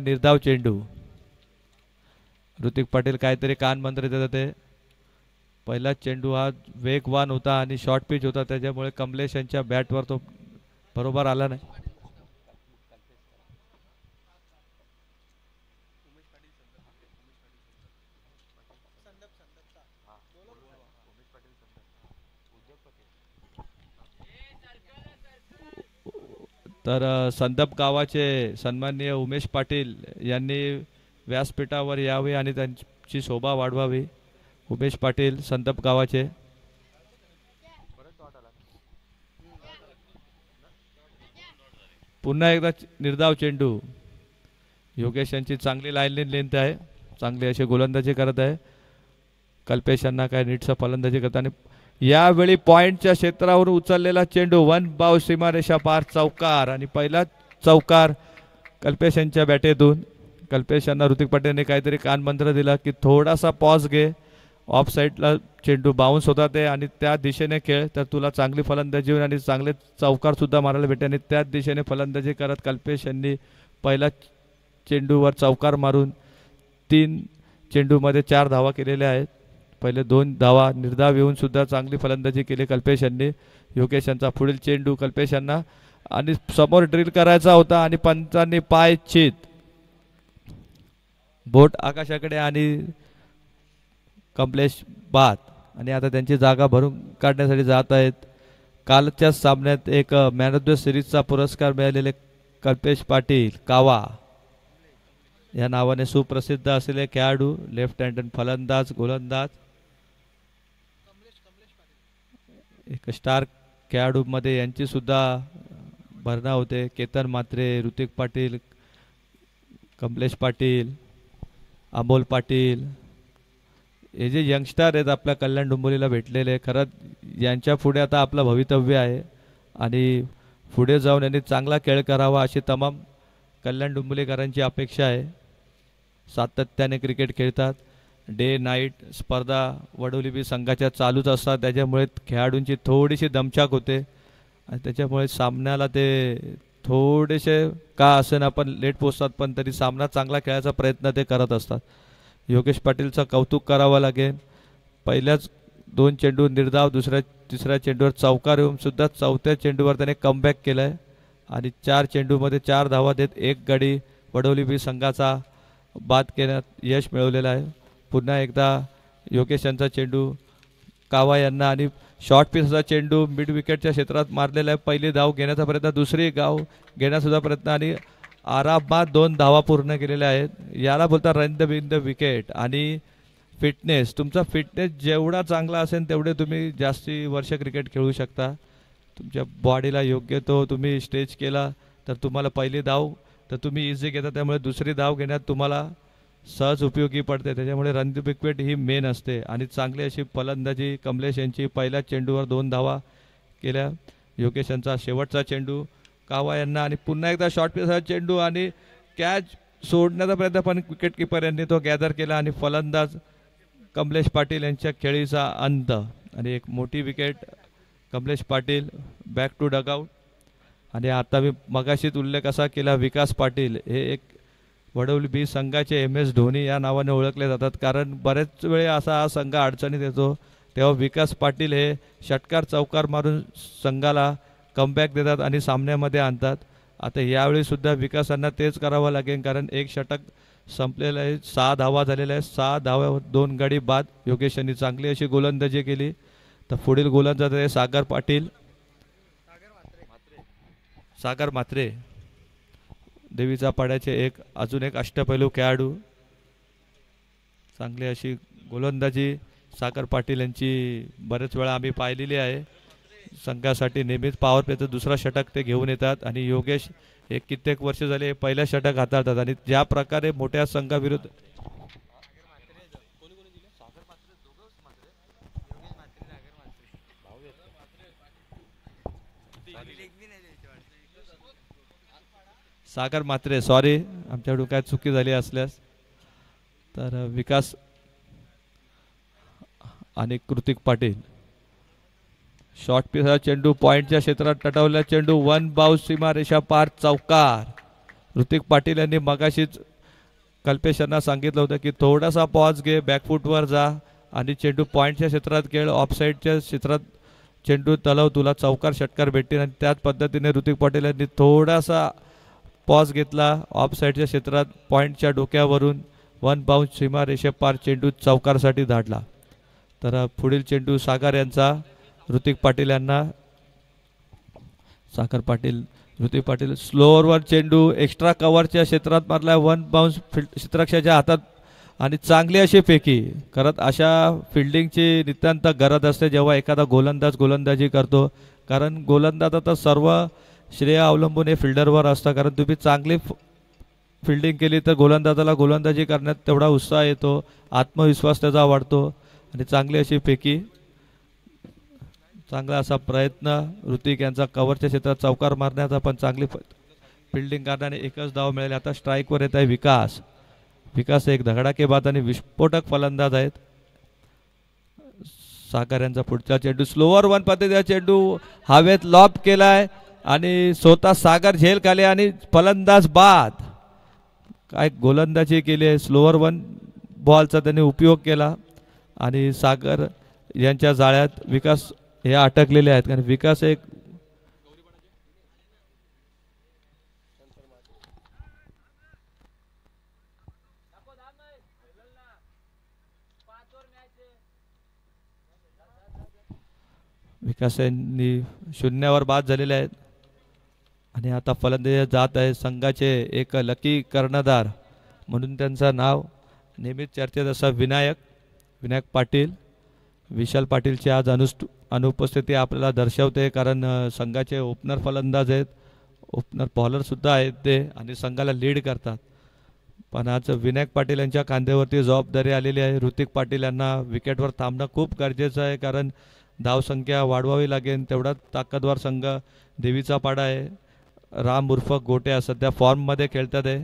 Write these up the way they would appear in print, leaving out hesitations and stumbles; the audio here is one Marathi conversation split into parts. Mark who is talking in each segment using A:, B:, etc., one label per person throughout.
A: निर्धाव चेंडू. ऋतिक पाटील काहीतरी कान मंत्र देत होते. पहिला चेंडू हा वेगवान होता आणि शॉर्ट पिच होता, त्याच्यामुळे कमलेश यांच्या बॅटवर तो बरोबर आला नाही. तर संदप गावाचे सन्माननीय उमेश पाटील यांनी व्यासपीठावर यावे आणि त्यांची शोभा वाढवावी. उमेश पाटील संदप गावाचे. पुन्हा एकदा निर्धाव चेंडू. योगेश यांची चांगली लाईन लेंथ आहे, चांगली अशी गोलंदाजी करत आहे. कल्पेश यांना काय नीटचा फलंदाजी करताना यावेळी पॉइंटच्या क्षेत्रावर उचललेला चेंडू वन बाव सीमारेषा पार चौकार आणि पहिला चौकार कल्पेश यांच्या बॅटेतून. कल्पेश यांना ऋतिक पाटीलने काहीतरी कानमंत्र दिला की थोडासा पॉज घे, ऑफ साईडला चेंडू बाउन्स होता ते आणि त्या दिशेने खेळ तर तुला चांगली फलंदाजी होईल आणि चांगले चौकार सुद्धा मारायला भेटेल. आणि त्याच दिशेने फलंदाजी करत कल्पेश यांनी पहिला चेंडूवर चौकार मारून 3 चेंडूमध्ये 4 धावा केलेल्या आहेत. पहिले 2 धावा निर्धाव येऊन सुद्धा चांगली फलंदाजी केली कल्पेश यांनी. योगेश यांचा पुढील चेंडू कल्पेश यांना आणि समोर ड्रिल करायचा होता आणि पंचांनी पाय चित, बोट आकाशाकडे आणि कमलेश बाद आणि आता त्यांची जागा भरून काढण्यासाठी जात आहेत. कालच्या सामन्यात एक मॅन ऑफ द सिरीजचा पुरस्कार मिळालेले कल्पेश पाटील कावा या नावाने सुप्रसिद्ध असलेले खेळाडू, लेफ्ट हँडेड फलंदाज गोलंदाज, एक स्टार खेळाडूमध्ये यांची सुद्धा भरणा होते. केतन म्हात्रे, ऋतिक पाटील, कमलेश पाटील, अमोल पाटील हे जे यंगस्टर आहेत आपल्या कल्याण डोंबिवलीला भेटलेले, खरंच यांच्या पुढे आता आपलं भवितव्य आहे आणि पुढे जाऊन यांनी चांगला खेळ करावा अशी तमाम कल्याण डोंबिवलीकरांची अपेक्षा आहे. सातत्याने क्रिकेट खेळतात, डे नाईट स्पर्धा वडोली बी संघाच्या चालूच असतात, त्याच्यामुळे खेळाडूंची थोडीशी दमछाक होते आणि त्याच्यामुळे सामन्याला ते थोडेसे का असेन आपण लेट पोचतात पण तरी सामना चांगला खेळायचा प्रयत्न ते करत असतात. योगेश पाटीलचं कौतुक करावं लागेल. पहिल्याच 2 चेंडू निर्धाव, तिसऱ्या चेंडूवर चौकार येऊन सुद्धा चौथ्या चेंडूवर त्याने कमबॅक केलं आहे आणि 4 चेंडूमध्ये 4 धावा देत 1 गडी वडोली बी संघाचा बाद करण्यात यश मिळवलेलं आहे. पुन्हा एकदा योगेश यांचा चेंडू कावा यांना आणि शॉर्ट पिचचा चेंडू मिड विकेटच्या क्षेत्रात मारलेला आहे. पहिली धाव घेण्याचा प्रयत्न, दुसरी धाव घेण्याचा प्रयत्न आणि आरामात 2 धावा पूर्ण केलेल्या आहेत. याला बोलता रन द विकेट. आणि फिटनेस, तुमचा फिटनेस जेवढा चांगला असेल तेवढे तुम्ही जास्ती वर्ष क्रिकेट खेळू शकता. तुमच्या बॉडीला योग्य तो तुम्ही स्टेज केला तर तुम्हाला पहिली धाव तर तुम्ही इझी घेता, त्यामुळे दुसरी धाव घेण्यात तुम्हाला सहज उपयोगी पडते. त्याच्यामुळे run the wicket he main असते आणि चांगली अशी फलंदाजी कमलेश यांची पहिल्या चेंडूवर 2 धावा केल्या. योगेश यांचा शेवटचा चेंडू कावा यांना आणि पुन्हा एकदा शॉर्ट पिचचा चेंडू आणि कॅच सोडण्याचा प्रयत्न पण विकेट किपर यांनी तो गॅदर केला आणि फलंदाज कमलेश पाटील यांच्या खेळीचा अंत आणि एक मोठी wicket. Kamlesh Patil back to dugout. आणि आता मी मगाशीच उल्लेख असा केला, विकास पाटील हे एक वडोली बी संघाचे MS धोनी या नावाने ओळखले जातात, कारण बरेच वेळे असा हा संघ अडचणीत येतो तेव्हा विकास पाटील हे षटकार चौकार मारून संघाला कमबॅक देतात आणि सामन्यामध्ये आणतात. आता यावेळी सुद्धा विकासांना तेच करावं लागेल, कारण एक षटक संपलेलं आहे, 6 धावा झालेल्या आहेत, 6 धाव्यावर 2 गडी बाद. योगेश यांनी चांगली अशी गोलंदाजी केली. तर पुढील गोलंदाज आहे सागर पाटील, सागर म्हात्रे, देवीचा पाड्याचे अजून एक अष्टपैलू खेळाडू. चांगली अशी गोलंदाजी सागर पाटील यांची बरेच वेळा आम्ही पाहिलेली आहे. संघासाठी नेहमीच पॉवर प्लेचं दुसरा षटक ते घेऊन येतात आणि योगेश एक कित्येक वर्ष झाले पहिला षटक हाताळतात आणि ज्या प्रकारे मोठ्या संघाविरुद्ध सागर म्हात्रे, सॉरी आमच्याकडून काय चुकी झाली असल्यास. तर विकास आणि कृतिक पाटील, शॉर्ट पिचचा चेंडू पॉइंटच्या क्षेत्रात टटवलेला चेंडू 1 बाउंस सीमारेषा पार चौकार. ऋतिक पाटील यांनी मगाशीच कल्पेश यांना सांगितलं होतं की थोडासा पॉज घे, बॅकफूटवर जा आणि चेंडू पॉईंटच्या क्षेत्रात खेळ, ऑफसाईडच्या क्षेत्रात चेंडू तलव, तुला चौकार षटकार भेटतील. आणि त्याच पद्धतीने ऋतिक पाटील यांनी थोडासा पॉज घेतला, ऑफ साईडच्या क्षेत्रात पॉईंटच्या डोक्यावरून वन बाउंस सीमारेषेपार चेंडू चौकारसाठी धाडला. तर पुढील चेंडू सागर यांचा ऋतिक पाटील यांना. सागर पाटील, ऋतिक पाटील स्लोअरवर चेंडू एक्स्ट्रा कव्हरच्या क्षेत्रात मारला, वन बाउंस क्षेत्ररक्षकाच्या हातात आणि चांगली अशी फेकी करत. अशा फिल्डिंगची नितांत गरज असते जेव्हा एखादा गोलंदाज गोलंदाजी करतो, कारण गोलंदाजाचा सर्व श्रेय अवलंबून हे फिल्डरवर असतं. कारण तुम्ही चांगली फिल्डिंग केली तर गोलंदाजाला गोलंदाजी करण्यात तेवढा उत्साह येतो, आत्मविश्वास त्याचा वाढतो. आणि चांगली अशी फेकी, चांगला असा प्रयत्न ऋतिक यांचा कव्हरच्या क्षेत्रात चौकार मारण्याचा, पण चांगली फिल्डिंग करण्याने एकच धाव मिळाली. आता स्ट्राईकवर येत आहे विकास. विकास एक धडाकेबाज आणि विस्फोटक फलंदाज आहेत. सागर यांचा पुढचा चेंडू स्लोअर वन पद्धतीचा चेंडू हवेत लॉब केलाय आणि स्वतः सागर झेल खाली आणि फलंदाज बाद. काय गोलंदाजी केली आहे, स्लोअर वन बॉलचा त्यांनी उपयोग केला आणि सागर यांच्या जाळ्यात विकास हे अटकलेले आहेत. कारण विकास एक विकास यांनी शून्यावर बाद झालेले आहेत. आणि आता फलंदाजी जात आहे संघाचे एक लकी कर्णधार म्हणून त्यांचं नाव नेहमीच चर्चेत असं विनायक पाटील. विशाल पाटीलची आज अनुपस्थिती आपल्याला दर्शवते, कारण संघाचे ओपनर फलंदाज आहेत, ओपनर बॉलरसुद्धा आहेत ते आणि संघाला लीड करतात. पण आज विनायक पाटील यांच्या खांद्यावरती जबाबदारी आलेली आहे. ऋतिक पाटील यांना विकेटवर थांबणं खूप गरजेचं आहे, कारण धावसंख्या वाढवावी लागेल. तेवढाच ताकदवर संघ देवीचा पाडा आहे. राम उर्फ गोट्या सध्या फॉर्ममध्ये खेळतात आहे.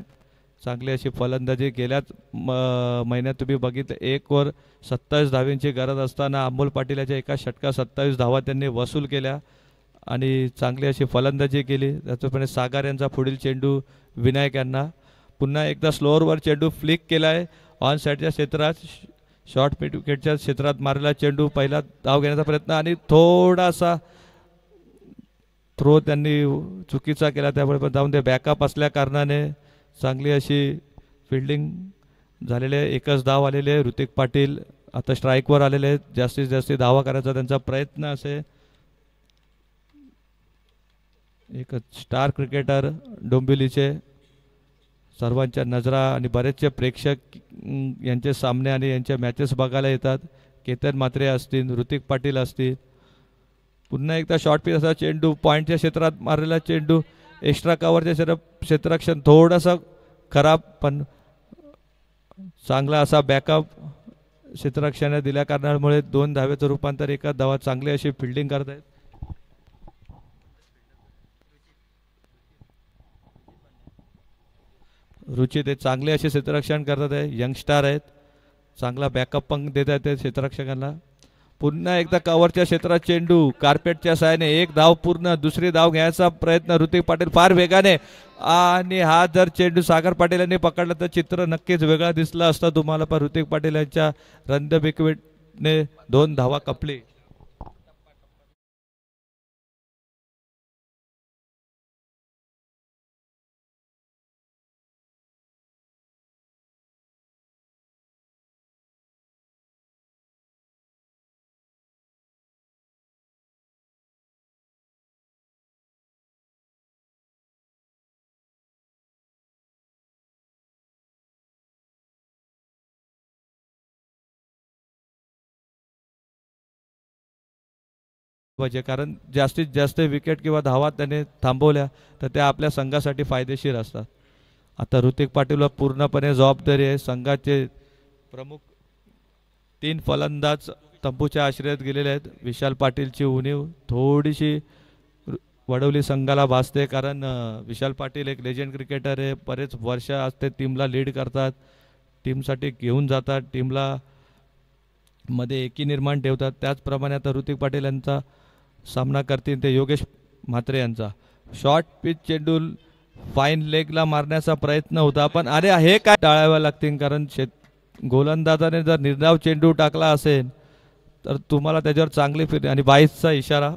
A: चांगली अशी फलंदाजी गेल्याच महिन्यात तुम्ही बघितलं, 1 ओव्हर 27 धावांची गरज असताना अमोल पाटील याच्या एका षटकात 27 धावा त्यांनी वसूल केल्या आणि चांगली अशी फलंदाजी केली. त्याचप्रमाणे सागर यांचा पुढील चेंडू विनायक यांना. पुन्हा एकदा स्लोअरवर चेंडू फ्लिक केला आहे ऑन साईडच्या क्षेत्रात, शॉर्ट मिड विकेटच्या क्षेत्रात मारलेला चेंडू, पहिला धाव घेण्याचा प्रयत्न आणि थोडासा थ्रो त्यांनी चुकीचा केला, त्यामुळे पण जाऊन ते बॅकअप असल्या कारणाने चांगली अशी फिल्डिंग झालेली आहे. एकच धाव आलेली आहे. ऋतिक पाटील आता स्ट्राईकवर आलेले आहेत. जास्तीत जास्त धावा करायचा त्यांचा प्रयत्न असेल. एक स्टार क्रिकेटर डोंबिवलीचे सर्वांच्या नजरा आणि बरेचसे प्रेक्षक यांचे सामने आणि यांच्या मॅचेस बघायला येतात. केतन म्हात्रे असतील, ऋतिक पाटील असतील. पुन्हा एकदा शॉर्ट पिच असा चेंडू पॉईंटच्या क्षेत्रात मारलेला चेंडू, एक्स्ट्रा कव्हरच्या क्षेत्ररक्षण थोडासा खराब, पण चांगला असा बॅकअप क्षेत्ररक्षण दिल्या कारणामुळे 2 धावेचं रूपांतर एका धावात चांगली अशी फिल्डिंग करत आहेत. रुची ते चांगले असे क्षेत्ररक्षण करतात आहे. यंगस्टार आहेत, चांगला बॅकअप पण देत आहेत ते क्षेत्ररक्षकांना. पुन्हा एकदा कव्हरच्या क्षेत्रात चेंडू कार्पेटच्या साहाय्याने एक धाव पूर्ण, दुसरी धाव घ्यायचा प्रयत्न ऋतिक पाटील फार वेगाने, आणि हा जर चेंडू सागर पाटील यांनी पकडला तर चित्र नक्कीच वेगळा दिसलं असतं तुम्हाला, पण ऋतिक पाटील यांच्या रंधबिकविटने 2 धावा कपली. पाहिजे, कारण जास्तीत जास्त विकेट किंवा धावा त्याने थांबवल्या तर त्या आपल्या संघासाठी फायदेशीर असतात. आता ऋतिक पाटीलवर पूर्णपणे जबाबदारी आहे. संघाचे प्रमुख 3 फलंदाज तंबूच्या आश्रयात गेलेले आहेत. विशाल पाटीलची उणीव थोडीशी वडवली संघाला भासते, कारण विशाल पाटील एक लेजंड क्रिकेटर आहे. बरेच वर्ष असते टीमला लीड करतात, टीमसाठी घेऊन जातात, टीमला मध्ये एकी निर्माण ठेवतात. त्याचप्रमाणे आता ऋतिक पाटील यांचा सामना करतील ते योगेश म्हात्रे यांचा. शॉर्ट पिच चेंडू फाईन लेगला मारण्याचा प्रयत्न होता, पण अरे हे काय टाळाव्या लागतील, कारण गोलंदाजाने जर निर्धाव चेंडू टाकला असेल तर तुम्हाला त्याच्यावर चांगली फिरली. आणि बाईसचा इशारा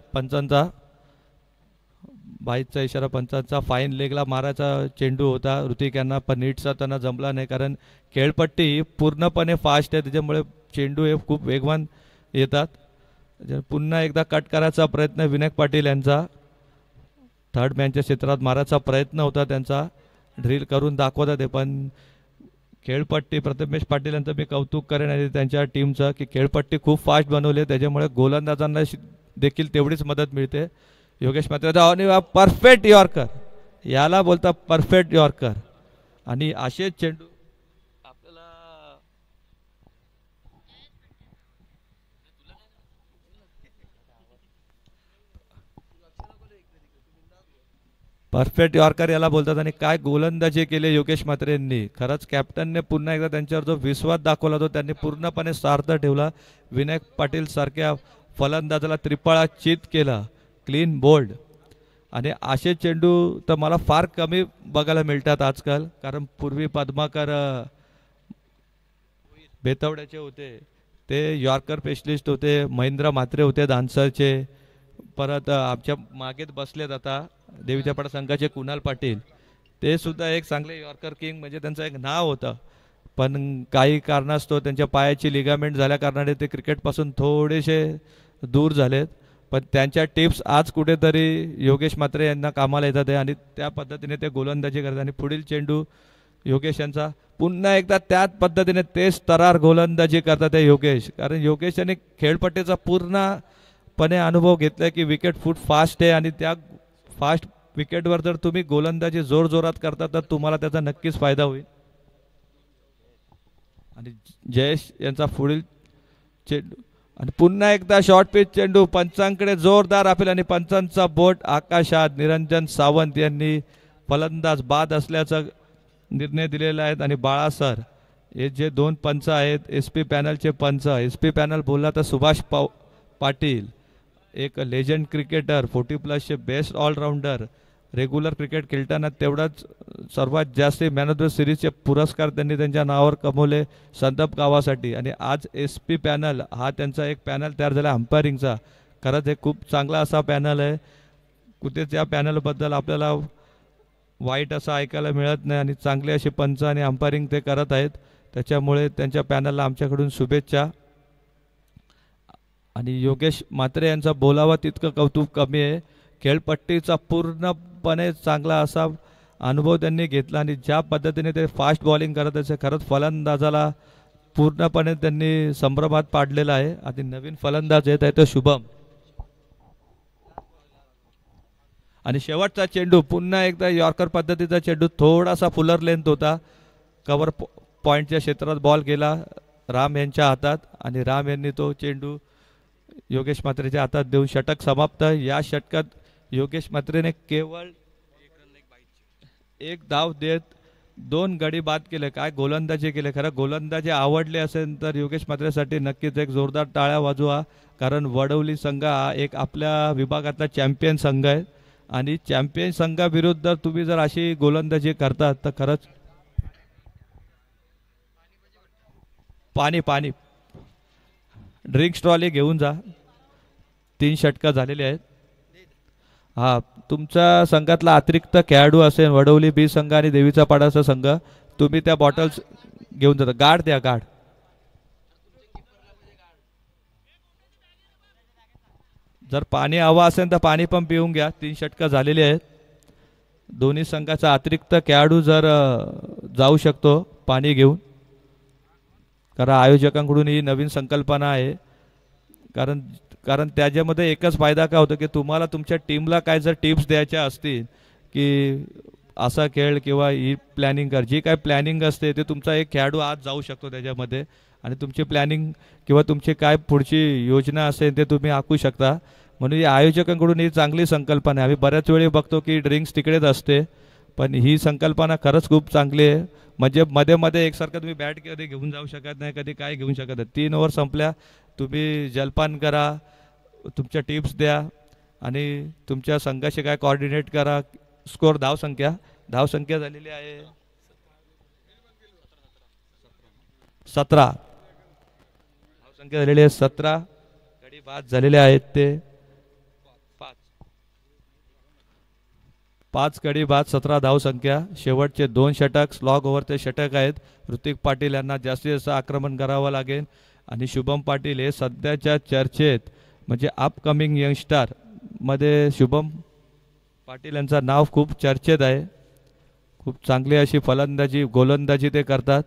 A: पंचांचा फाईन लेगला मारायचा चेंडू होता ऋतिक यांना, पण नीटचा त्यांना जमला नाही, कारण खेळपट्टी पूर्णपणे फास्ट आहे, त्याच्यामुळे चेंडू हे खूप वेगवान येतात. पुन्हा एकदा कट करायचा प्रयत्न विनायक पाटील यांचा, थर्ड मॅनच्या क्षेत्रात मारायचा प्रयत्न होता त्यांचा, ड्रिल करून दाखवतात ते, पण खेळपट्टी प्रथमेश पाटील यांचं मी कौतुक करेन आणि त्यांच्या टीमचं की खेळपट्टी खूप फास्ट बनवली, त्याच्यामुळे गोलंदाजांना देखील तेवढीच मदत मिळते. योगेश मात्र परफेक्ट यॉर्कर, याला बोलता परफेक्ट यॉर्कर. आणि असेच चेंडू आपल्याला परफेक्ट यॉर्कर याला बोलतात. आणि काय गोलंदाजी केले योगेश मात्रे यांनी, खरंच कॅप्टनने पुन्हा एकदा त्यांच्यावर जो विश्वास दाखवला तो त्यांनी पूर्णपणे सार्थ ठेवला. विनायक पाटील सारख्या फलंदाजाला त्रिफळा चित केला, क्लीन बोल्ड. आणि असे चेंडू तर मला फार कमी बघायला मिळतात आजकाल, कारण पूर्वी पद्माकर बेतवड्याचे होते, ते यॉर्कर स्पेशलिस्ट होते, महेंद्र म्हात्रे होते दानसरचे, परत आमच्या मागेत बसलेत आता देवीच्या पाडा संघाचे कुणाल पाटील, ते सुद्धा एक चांगले यॉर्कर किंग म्हणजे त्यांचं एक नाव होतं. पण काही कारणास्तव त्यांच्या पायाची लिगामेंट झाल्या कारणाने ते क्रिकेटपासून थोडेसे दूर झालेत, पण त्यांच्या टिप्स आज कुठेतरी योगेश मात्रे यांना कामाला येतात आहे आणि त्या पद्धतीने ते गोलंदाजी करतात. आणि पुढील चेंडू योगेश यांचा, पुन्हा एकदा त्याच पद्धतीने तेच तरार गोलंदाजी करतात आहे योगेश, कारण योगेश यांनी खेळपट्टीचा पूर्णपणे अनुभव घेतला की विकेट फूट फास्ट आहे आणि त्या फास्ट विकेटवर जर तुम्ही गोलंदाजी जोरजोरात करता तर तुम्हाला त्याचा नक्कीच फायदा होईल. आणि जयेश यांचा पुढील चेंडू आणि पुन्हा एकदा शॉर्ट पिच चेंडू, पंचांकडे जोरदार अपील आणि पंचांचा बोट आकाशात. निरंजन सावंत यांनी फलंदाज बाद असल्याचा निर्णय दिलेला आहे. आणि बाळा सर हे जे दोन पंच आहेत SP पॅनलचे पंच, SP पॅनल बोलला तर सुभाष पाटील एक legend cricketer, 40+ best allrounder, regular cricket खेळताना तेवढाच सर्वात जास्त मॅन ऑफ द सिरीजचे पुरस्कार त्यांनी त्यांच्या नावावर कमवले संदप गावासाठी. आणि आज SP पॅनल हा त्यांचा एक पॅनल तयार झाला अंपायरिंगचा, खरंच हे खूप चांगला असा पॅनल आहे, कुठेच या पॅनलबद्दल आपल्याला वाईट असं ऐकायला मिळत नाही. आणि चांगले असे पंच आणि अंपायरिंग ते करत आहेत, त्याच्यामुळे त्यांच्या पॅनलला आमच्याकडून शुभेच्छा. आणि योगेश मात्रे यांचा बोलावा तितकं कौतुक कमी आहे, खेळपट्टीचा पूर्णपणे चांगला असा अनुभव त्यांनी घेतला आणि ज्या पद्धतीने ते फास्ट बॉलिंग करत असे खरंच फलंदाजाला पूर्णपणे त्यांनी संभ्रमात पाडलेला आहे. आणि नवीन फलंदाज येत आहे तो शुभम. आणि शेवटचा चेंडू पुन्हा एकदा यॉर्कर पद्धतीचा चेंडू, थोडासा फुलर लेंथ होता, कव्हर पॉईंटच्या क्षेत्रात बॉल गेला राम यांच्या हातात आणि राम यांनी तो चेंडू योगेश मात्रेच्या हातात देऊन षटक समाप्त. या षटकात योगेश मात्रेने केवळ एक धाव देत 2 गडी बाद केले. काय गोलंदाजी केले, खरं गोलंदाजी आवडले असेल तर योगेश मात्रेसाठी नक्कीच एक जोरदार टाळ्या वाजवा, कारण वडवली संघ हा एक आपल्या विभागातला चॅम्पियन संघ आहे आणि चॅम्पियन संघाविरुद्ध तुम्ही जर अशी गोलंदाजी करतात तर खरंच पाणी ड्रिंक्स ट्रॉली घेऊन जा. 3 षटकं झालेली आहेत. हा तुमच्या संघातला अतिरिक्त खेळाडू असेल वडवली बी संघ आणि देवीचा पाडाचा संघ, तुम्ही त्या बॉटल्स घेऊन जाता. गार्ड द्या, गार्ड. जर पाणी हवं असेल तर पाणी पण पिऊन घ्या. 3 षटकं झालेली आहेत. दोन्ही संघाचा अतिरिक्त खेळाडू जर जाऊ शकतो पाणी घेऊन, कारण आयोजकांकडून ही नवीन संकल्पना आहे, कारण त्याच्यामध्ये एकच फायदा काय होतो की तुम्हाला तुमच्या टीमला काय जर टिप्स द्यायच्या असतील की असा खेळ किंवा ही प्लॅनिंग कर, जी काय प्लॅनिंग असते ते तुमचा एक खेळाडू आज जाऊ शकतो त्याच्यामध्ये आणि तुमची प्लॅनिंग किंवा तुमची काय पुढची योजना असेल ते तुम्ही आखू शकता. म्हणून या आयोजकांकडून ही चांगली संकल्पना आहे. आम्ही बऱ्याच वेळी बघतो की ड्रिंक्स तिकडेच असते, पण ही संकल्पना खरंच खूप चांगली आहे. म्हणजे मध्ये मध्ये एकसारखं तुम्ही बॅट कधी घेऊन जाऊ शकत नाही, कधी काय घेऊन शकत नाही. 3 ओव्हर संपल्या तुम्ही जलपान करा, तुमच्या टिप्स द्या आणि तुमच्या संघाशी काय कोऑर्डिनेट करा, स्कोर धावसंख्या धावसंख्या झालेली आहे 17. धावसंख्या झालेली आहे 17. गडी बाद झालेले आहेत ते 5 गडी बाद 17 धावसंख्या. शेवटचे 2 षटक स्लॉग ओव्हरचे षटक आहेत. ऋतिक पाटील यांना जास्तीत जास्त आक्रमण करावं लागेल आणि शुभम पाटील हे सध्याच्या चर्चेत म्हणजे अपकमिंग यंगस्टर मध्ये शुभम पाटील यांचं नाव खूप चर्चेत आहे. खूप चांगली अशी फलंदाजी गोलंदाजी ते करतात.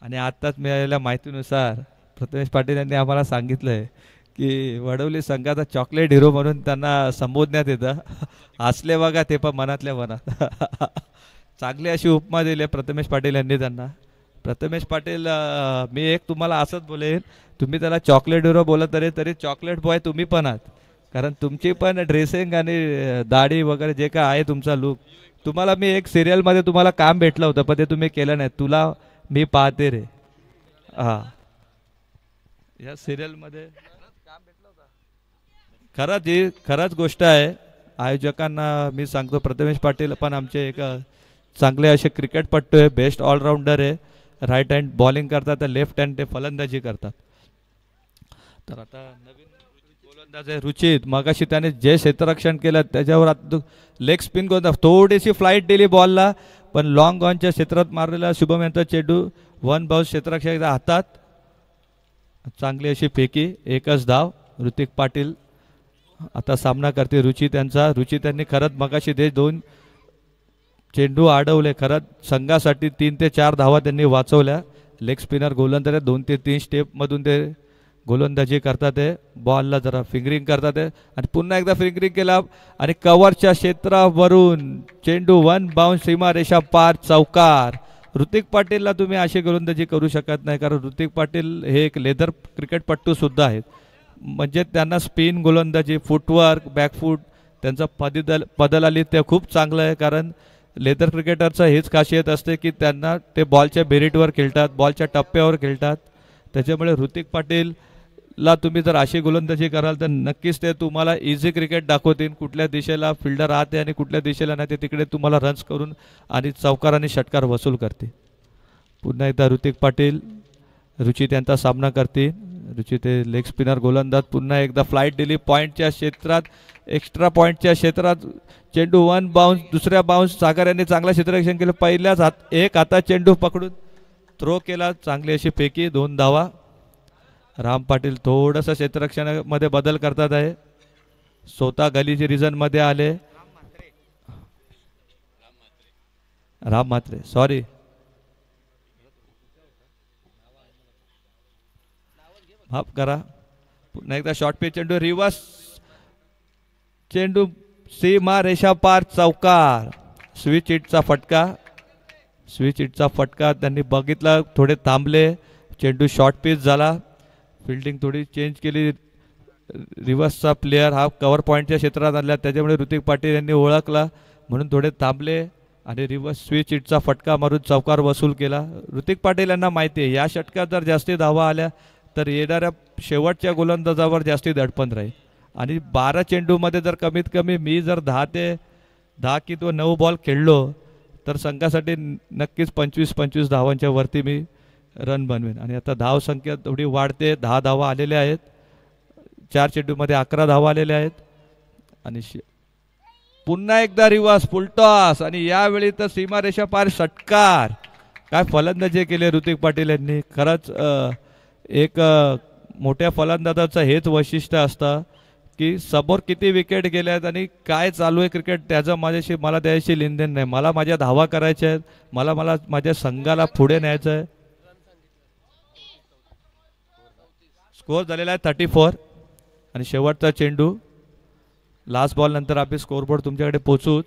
A: आणि आत्ताच मिळालेल्या माहितीनुसार प्रथमेश पाटील यांनी आम्हाला सांगितलंय की वडवली संघाचा चॉकलेट हिरो म्हणून त्यांना संबोधण्यात येतं. हसले बघा ते पण मनातल्या मनात. चांगली अशी उपमा दिली प्रथमेश पाटील यांनी त्यांना. प्रथमेश पाटील मी एक तुम्हाला असंच बोलेन, तुम्ही त्याला चॉकलेट हिरो बोलत तरी चॉकलेट बॉय तुम्ही पण आहात. कारण तुमची पण ड्रेसिंग आणि दाढी वगैरे जे काय आहे तुमचा लुक, तुम्हाला मी एक सिरियलमध्ये तुम्हाला काम भेटलं होतं पण ते तुम्ही केलं नाही. तुला मी पाहते रे. हा या सिरियलमध्ये खरंच ही खरंच गोष्ट आहे. आयोजकांना मी सांगतो प्रथमेश पाटील पण आमचे एक चांगले असे क्रिकेटपट्टू आहे. बेस्ट ऑलराऊंडर आहे. राईट हँड बॉलिंग करतात, लेफ्ट हँड ते फलंदाजी करतात. तर आता नवीन गोलंदाज आहे रुचित. मगाशी त्याने जे क्षेत्ररक्षण केलं त्याच्यावर आता लेग स्पिन गोलंदाज थोडीशी फ्लाईट दिली बॉलला पण लॉंग ऑनच्या क्षेत्रात मारलेला शुभम यांचा चेंडू वन बाउन्स क्षेत्ररक्षक हातात. चांगली अशी फेकी, एकच धाव. ऋतिक पाटील आता सामना करते रुचित यांचा. रुचित यांनी खरंच मगाशी ते 2 चेंडू अडवले. खरंच संघासाठी 3 ते 4 धावा त्यांनी वाचवल्या. लेग स्पिनर गोलंदाज 2 ते 3 स्टेपमधून ते गोलंदाजी करतात. ते बॉलला जरा फिंगरिंग करतात आणि पुन्हा एकदा फिंगरिंग केला आणि कव्हरच्या क्षेत्रावरून चेंडू वन बाउन्स सीमारेषा पार चौकार. ऋतिक पाटीलला तुम्ही अशी गोलंदाजी करू शकत नाही कारण ऋतिक पाटील हे एक लेदर क्रिकेटपट्टू सुद्धा आहेत. म्हणजे त्यांना स्पिन गोलंदाजी, फुटवर्क, बॅकफूट त्यांचा पदलाली ते खूप चांगलं आहे. कारण लेदर क्रिकेटरचं हेच खासियत असते की त्यांना ते बॉलच्या बेरीटवर खेळतात, बॉलच्या टप्प्यावर खेळतात. त्याच्यामुळे ऋतिक पाटीलला तुम्ही जर अशी गोलंदाजी कराल तर नक्कीच ते तुम्हाला इझी क्रिकेट दाखवतील. कुठल्या दिशेला फिल्डर राहते आणि कुठल्या दिशेला नाही ते तिकडे तुम्हाला रन्स करून आणि चौकार आणि षटकार वसूल करते. पुन्हा एकदा ऋतिक पाटील रुचित यांचा सामना करतील. रुचित लेग स्पिनर गोलंदाज. पुन्हा एकदा फ्लाईट दिली पॉईंटच्या क्षेत्रात, एक्स्ट्रा पॉईंटच्या क्षेत्रात चेंडू वन बाउन्स. दुसऱ्या बाउन्स सागर यांनी चांगलं क्षेत्ररक्षण केलं. पहिल्याच एक हातात चेंडू पकडून थ्रो केला. चांगली अशी फेकी, 2 धावा. राम पाटील थोडंसं क्षेत्ररक्षणामध्ये बदल करतात आहे. स्वतः गलीची रिझन मध्ये आले. राम म्हात्रे सॉरी माफ करा. पुन्हा एकदा शॉर्ट पिच चेंडू, रिव्हर्स चेंडू सीमा रेषा पार चौकार. स्विच हिटचा फटका. स्विच हिटचा फटका त्यांनी बघितला, थोडे थांबले. चेंडू शॉर्ट पिच झाला. फिल्डिंग थोडी चेंज केली. रिव्हर्सचा प्लेयर हा कव्हर पॉईंटच्या क्षेत्रात आणला त्याच्यामुळे ऋतिक पाटील यांनी ओळखला म्हणून थोडे थांबले आणि रिव्हर्स स्विच हिटचा फटका मारून चौकार वसूल केला. ऋतिक पाटील यांना माहिती आहे या षटकात जर जास्ती धावा आल्या तर येणाऱ्या शेवटच्या गोलंदाजावर जास्ती दडपण राहील. आणि 12 चेंडूमध्ये जर कमीत कमी मी जर 10 किंवा 9 बॉल खेळलो तर संघासाठी नक्कीच 25 धावांच्या वरती मी रन बनवेन. आणि आता धाव संख्या थोडी वाढते. 10 धावा आलेल्या आहेत. 4 चेंडूमध्ये 11 धावा आलेल्या आहेत. आणि पुन्हा एकदा रिव्हर्स फुलटॉस आणि यावेळी तर सीमारेषा पार षटकार. काय फलंदाजी केली ऋतिक पाटील यांनी. खरंच एक मोठ्या फलंदाजाचं हेच वैशिष्ट्य असतं की समोर किती विकेट गेल्यात आणि काय चालू आहे क्रिकेट त्याचं मला त्याशी लेनदेन नाही. मला माझ्या धावा करायच्या आहेत. मला माझ्या संघाला पुढे न्यायचं आहे. स्कोर झालेला आहे 34 आणि शेवटचा चेंडू. लास्ट बॉल नंतर आपली स्कोरबोर्ड तुमच्याकडे पोचूच.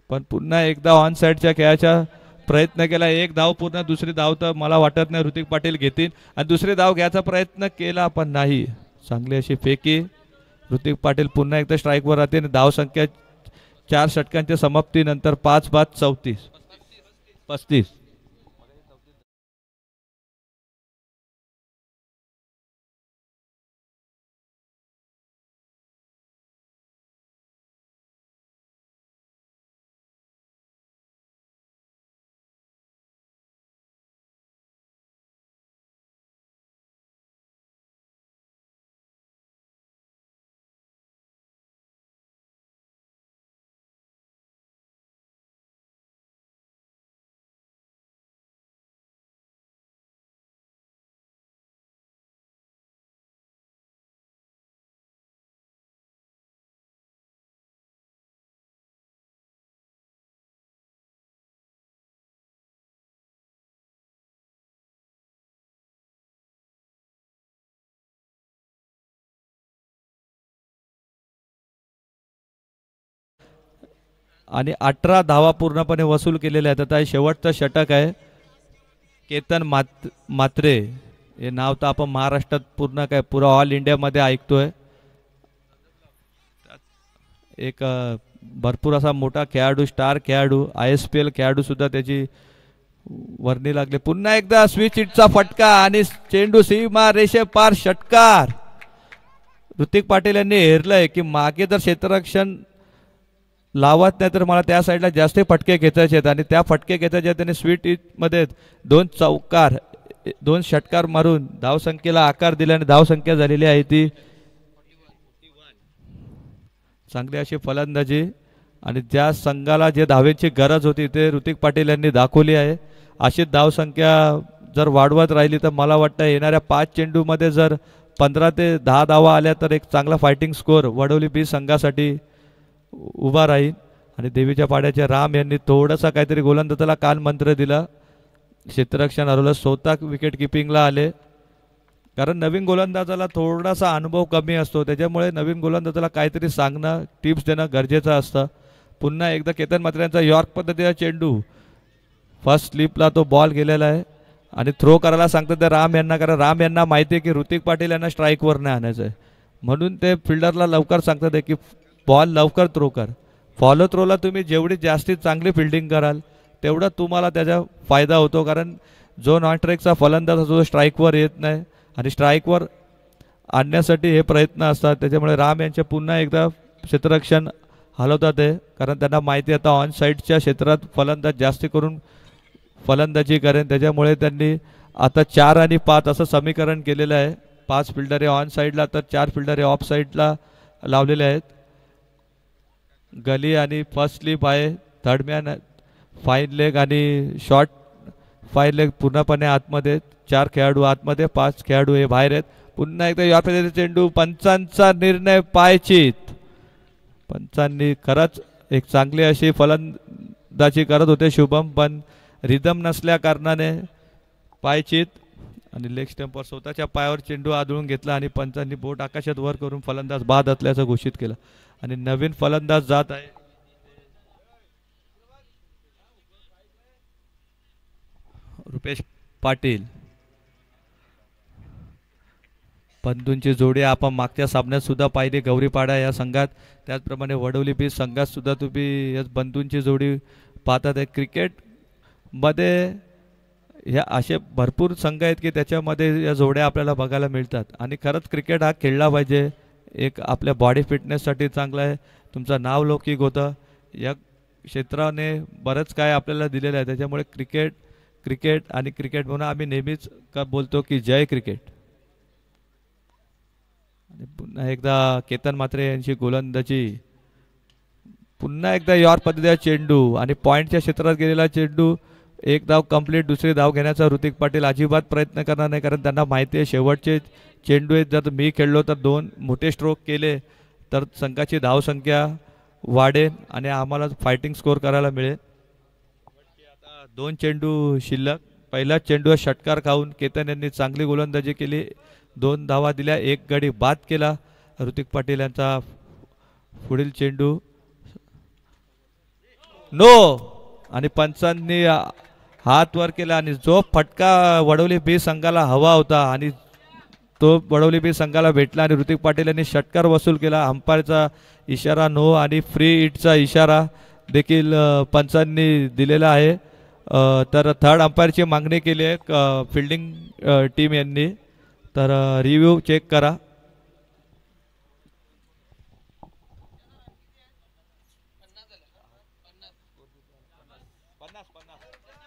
A: पण पुन्हा एकदा ऑन साईडच्या खेळाचा प्रयत्न केला. एक धाव पूर्ण. दुसरी धाव तर मला वाटत नाही ऋतिक पाटील घेतील आणि दुसरी धाव घ्यायचा प्रयत्न केला पण नाही. चांगली अशी फेकी. ऋतिक पाटील पुन्हा एकदा स्ट्राईकवर राहते आणि धाव संख्या 4 षटकांच्या समाप्तीनंतर 5 बाद 35. आणि 18 धावा पूर्णपणे वसूल केलेल्या आहेत. आता हे शेवटचं षटक आहे. केतन मात्रे हे नाव तर आपण महाराष्ट्रात पूर्ण काय पुरा ऑल इंडियामध्ये ऐकतोय. एक भरपूर असा मोठा खेळाडू, स्टार खेळाडू, ISPL खेळाडू सुद्धा त्याची वर्णी लागले. पुन्हा एकदा स्विच हिटचा फटका आणि चेंडू सीमा रेषे पार षटकार. ऋतिक पाटील यांनी हेरलंय की मागे जर क्षेत्ररक्षण लावत नाही तर मला त्या साईडला जास्त फटके घेतायचे आहेत आणि त्या फटके घेतायचे आहेत. त्यांनी स्वीट हिटमध्ये 2 चौकार 2 षटकार मारून धावसंख्येला आकार दिला आणि धावसंख्या झालेली आहे ती चांगली अशी फलंदाजी. आणि ज्या संघाला जे धावेची गरज होती ते ऋतिक पाटील यांनी दाखवली आहे. अशी धावसंख्या जर वाढवत राहिली तर मला वाटतं येणाऱ्या 5 चेंडूमध्ये जर 15 ते 10 धावा आल्या तर एक चांगला फायटिंग स्कोअर वडवली बी संघासाठी उभा राहील. आणि देवीच्या पाड्याचे राम यांनी थोडासा काहीतरी गोलंदाजाला कान मंत्र दिला. क्षेत्ररक्षण हरवलं, स्वतः विकेट किपिंगला आले. कारण नवीन गोलंदाजाला थोडासा अनुभव कमी असतो, त्याच्यामुळे नवीन गोलंदाजाला काहीतरी सांगणं, टिप्स देणं गरजेचं असतं. पुन्हा एकदा केतन मात्रे यांचा यॉर्क पद्धतीचा चेंडू, फर्स्ट स्लिपला तो बॉल गेलेला आहे आणि थ्रो करायला सांगतात ते राम यांना, कारण राम यांना माहिती आहे की ऋतिक पाटील यांना स्ट्राईकवर नाही आणायचं आहे, म्हणून ते फिल्डरला लवकर सांगतात की बॉल लवकर थ्रो कर. फॉलो थ्रोला तुम्ही जेवढी जास्तीत चांगली फिल्डिंग कराल तेवढा तुम्हाला त्याचा फायदा होतो, कारण जो नॉन स्ट्राईकचा फलंदाज असतो तो स्ट्राईकवर येत नाही आणि स्ट्राईकवर आणण्यासाठी हे प्रयत्न असतात. त्याच्यामुळे राम यांचे पुन्हा एकदा क्षेत्ररक्षण हलवतात आहे, कारण त्यांना माहिती आता ऑन साईडच्या क्षेत्रात फलंदाज जास्त करून फलंदाजी करेन. त्याच्यामुळे त्यांनी आता 4 आणि 5 असं समीकरण केलेलं आहे. 5 फिल्डर हे ऑन साईडला तर 4 फिल्डर हे ऑफ साईडला लावलेले आहेत. गली आणि फर्स्ट स्लिप आहे, थर्ड मॅन, फाईन लेग आणि शॉर्ट फाईन लेग पूर्णपणे आतमध्ये. 4 खेळाडू आतमध्ये, 5 खेळाडू हे बाहेर आहेत. पुन्हा एकदा या पद्धतीचा चेंडू, पंचांचा निर्णय पायचीत. पंचांनी खरंच एक चांगली अशी फलंदाजी करत होते शुभम, पण रिदम नसल्या कारणाने पायचीत आणि लेग स्टंपवर स्वतःच्या पायावर चेंडू आदळून घेतला आणि पंचांनी बोट आकाशात वर करून फलंदाज बाद असल्याचं घोषित केलं आणि नवीन फलंदाज जात आहे. रुपेश पाटील. बंधूंची जोडी आपण मागच्या सामन्यात सुद्धा पाहिली गौरीपाडा या संघात, त्याचप्रमाणे वडवली बीच संघात सुद्धा तुम्ही या बंधूंची जोडी पाहतात आहे. क्रिकेटमध्ये ह्या असे भरपूर संघ आहेत की त्याच्यामध्ये या जोड्या आपल्याला बघायला मिळतात आणि खरंच क्रिकेट हा खेळला पाहिजे. एक आपल्या बॉडी फिटनेससाठी चांगला आहे, तुमचं नाव लौकिक होतं. या क्षेत्राने बरंच काय आपल्याला दिलेलं आहे. त्याच्यामुळे क्रिकेट आणि क्रिकेट म्हणून आम्ही नेहमीच बोलतो की जय क्रिकेट. आणि पुन्हा एकदा केतन मात्रे यांची गोलंदाजी, पुन्हा एकदा यॉर्क पद्धतीचा चेंडू आणि पॉईंटच्या क्षेत्रात गेलेला चेंडू. एक धाव कंप्लीट, दुसरी धाव घेण्याचा ऋतिक पाटील अजिबात प्रयत्न करणार नाही, कारण त्यांना माहिती आहे शेवटचे चेंडू आहेत. जर मी खेळलो तर 2 मोठे स्ट्रोक केले तर संघाची धावसंख्या वाढेल आणि आम्हाला फायटिंग स्कोअर करायला मिळेल. आता 2 चेंडू शिल्लक. पहिलाच चेंडू षटकार खाऊन केतन यांनी चांगली गोलंदाजी केली, 2 धावा दिल्या, 1 गडी बाद केला. ऋतिक पाटील यांचा पुढील चेंडू नो आणि पंचांनी हात वर केला आणि जो फटका वडवली बी संघाला हवा होता आणि तो वडवली बी संघाला भेटला आणि ऋतिक पाटील यांनी षटकार वसूल केला. अंपायरचा इशारा नो आणि फ्री हिटचा इशारा देखील पंचांनी दिलेला आहे. तर थर्ड अंपायरची मागणी केली आहे फिल्डिंग टीम यांनी, तर रिव्ह्यू चेक करा.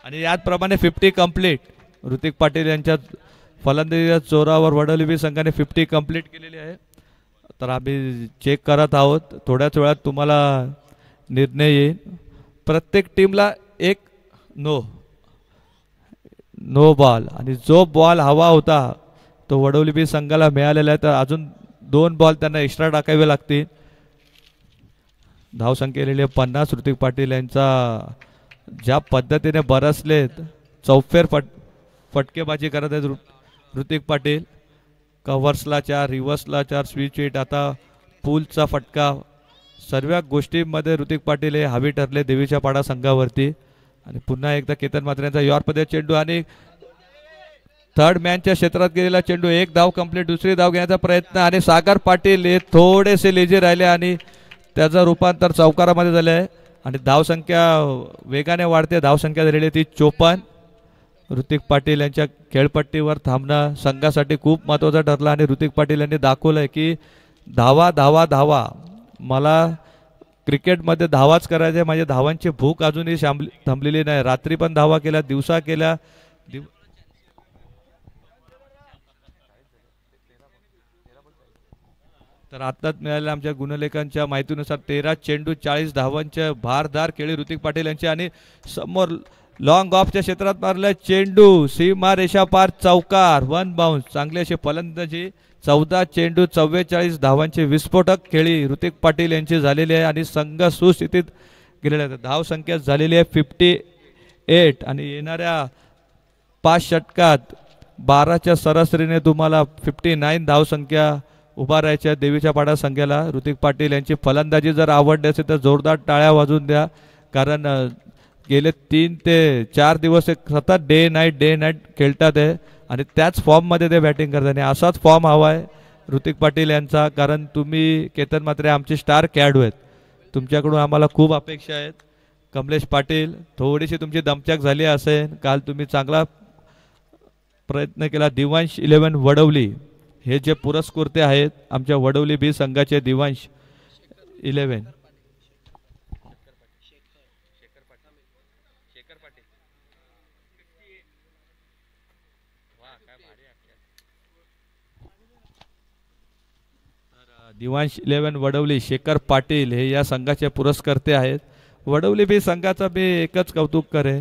A: आणि याचप्रमाणे 50 कंप्लीट. ऋतिक पाटील यांच्या फलंदाजीच्या जोरावर वडवली बी संघाने 50 कंप्लीट केलेली आहे. तर आम्ही चेक करत आहोत, थोड्याच वेळात तुम्हाला निर्णय येईल. प्रत्येक टीमला एक नो बॉल आणि जो बॉल हवा होता तो वडवली बी संघाला मिळालेला आहे. तर अजून 2 बॉल त्यांना एक्स्ट्रा टाकावे लागतील. धावसंख्या 50. ऋतिक पाटील यांचा ज्या पद्धतीने बरसलेत, चौफेर फटकेबाजी करत आहेत ऋतिक पाटील. कव्हर्सला 4, रिव्हर्सला 4, स्विच हिट, आता पुलचा फटका सर्व गोष्टींमध्ये ऋतिक पाटील हे हवी ठरले देवीच्या पाडा संघावरती. आणि पुन्हा एकदा केतन मात्रेंचा यॉर्कमध्ये चेंडू आणि थर्ड मॅनच्या क्षेत्रात गेलेला चेंडू. एक धाव कंप्लीट. दुसरी धाव घेण्याचा प्रयत्न आणि सागर पाटील हे थोडेसे लेझी राहिले आणि त्याचं रूपांतर चौकारामध्ये झालं आहे. आणि धावसंख्या वेगाने वाढते. धावसंख्या झालेली ती 54. ऋतिक पाटील यांच्या खेळपट्टीवर थांबणं संघासाठी खूप महत्त्वाचं ठरलं आणि ऋतिक पाटील यांनी दाखवलं आहे की धावा धावा धावा, मला क्रिकेटमध्ये धावाच करायचे. माझ्या धावांची भूक अजूनही थांबलेली नाही. रात्री पण धावा केल्या, दिवसा केल्या. तर आत्ताच मिळालेल्या आमच्या गुणलेखांच्या माहितीनुसार 13 चेंडू 40 धावांच्या भारदार खेळी ऋतिक पाटील यांची. आणि समोर लॉंग ऑफच्या क्षेत्रात मारला चेंडू, सीमा रेषा पार, चौकार, 1 बाउन्स. चांगली अशी फलंदाजी. 14 चेंडू 44 धावांची विस्फोटक खेळी ऋतिक पाटील यांची झालेली आहे आणि संघ सुस्थितीत गेलेला आहे. धावसंख्या झालेली आहे 58 आणि येणाऱ्या 5 षटकात 12च्या सरासरीने तुम्हाला 59 धावसंख्या उभारायच्या देवीच्या पाडा संघाला. ऋतिक पाटील यांची फलंदाजी जर आवडली असेल तर जोरदार टाळ्या वाजवून द्या, कारण गेले 3 ते 4 दिवस एक सतत डे नाईट खेळतात आहे आणि त्याच फॉर्ममध्ये ते बॅटिंग करतात. आणि असाच फॉर्म हवा आहे ऋतिक पाटील यांचा, कारण तुम्ही केतन मात्रे आमचे स्टार खेळाडू आहेत. तुमच्याकडून आम्हाला खूप अपेक्षा आहेत. कमलेश पाटील, थोडीशी तुमची दमछाक झाली असेल. काल तुम्ही चांगला प्रयत्न केला. दिवांश 11 वडवली हे जे पुरस्कृते आहेत आमच्या वडवली बी संघाचे. दिवांश 11 दिवांश 11 वडवली शेखर पाटील हे या संघाचे पुरस्कर्ते आहेत. वडवली बी संघाचा मी एकच कौतुक करेन,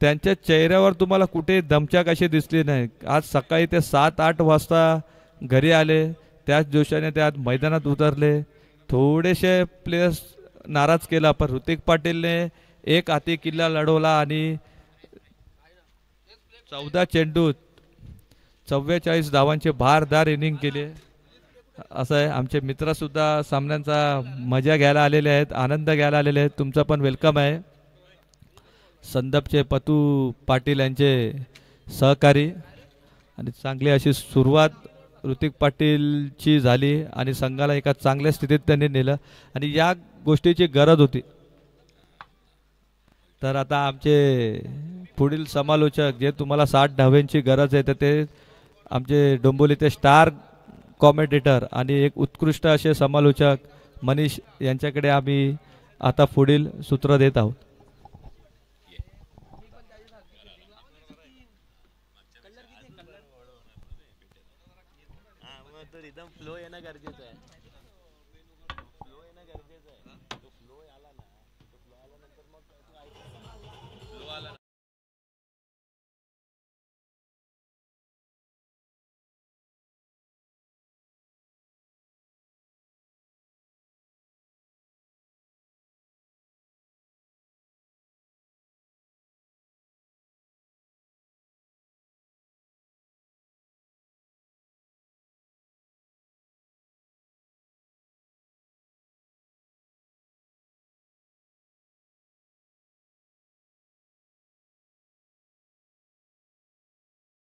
A: त्यांच्या चेहऱ्यावर तुम्हाला कुठे दमछाक अशी दिसली नाही. आज सकाळी ते 7-8 वाजता घरी आले, त्याच जोशाने ते आज मैदानात उतरले. थोडेसे प्लेयर्स नाराज केला, पण ऋतिक पाटीलने एक हाती किल्ला लढवला आणि 14 चेंडूत 44 धावांचे भारदार इनिंग केले. असं आहे. आमचे मित्रसुद्धा सामन्यांचा मजा घ्यायला आलेले आहेत, आनंद घ्यायला आलेले आहेत. तुमचं पण वेलकम आहे. संदपचे पतू पाटील यांचे सहकारी. आणि चांगली अशी सुरुवात ऋतिक पाटीलची झाली आणि संघाला एका चांगल्या स्थितीत त्यांनी नेलं आणि या गोष्टीची गरज होती. तर आता आमचे पुढील समालोचक, जे तुम्हाला 60 धाव्यांची गरज आहे, तर ते आमचे डोंबिवलीचे स्टार कॉमेंटेटर आणि एक उत्कृष्ट असे समालोचक मनीष यांच्याकडे आम्ही आता पुढील सूत्र देत आहोत.
B: फ्लो येणं गरजेचं आहे. फ्लो येणं गरजेचं आहे. तो फ्लो आला ना, तो फ्लो आल्यानंतर मग फ्लो आला.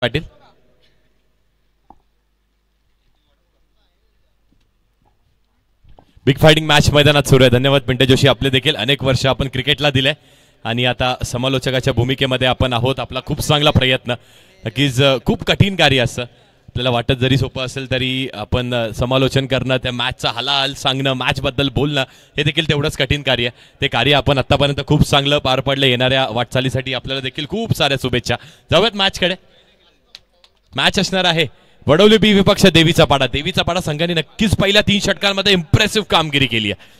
B: पाटील बिग फायटिंग मॅच मैदानात सुरू आहे. धन्यवाद पिंटे जोशी, आपले देखील अनेक वर्ष आपण क्रिकेटला दिले आणि आता समालोचकाच्या भूमिकेमध्ये आपण आहोत. आपला खूप चांगला प्रयत्न. नक्कीच खूप कठीण कार्य असतं. आपल्याला वाटत जरी सोपं असेल तरी आपण समालोचन करणं, त्या मॅचचा हालाहाल सांगणं, मॅचबद्दल बोलणं हे देखील तेवढंच कठीण कार्य. ते कार्य आपण आत्तापर्यंत खूप चांगलं पार पडलं. येणाऱ्या वाटचालीसाठी आपल्याला देखील खूप साऱ्या शुभेच्छा. जाऊयात मॅचकडे. मॅच असणार आहे वडवली बी विपक्ष देवीचा पाडा. देवीचा पाडा संघाने नक्कीच पहिल्या 3 षटकांमध्ये इम्प्रेसिव्ह कामगिरी केली आहे.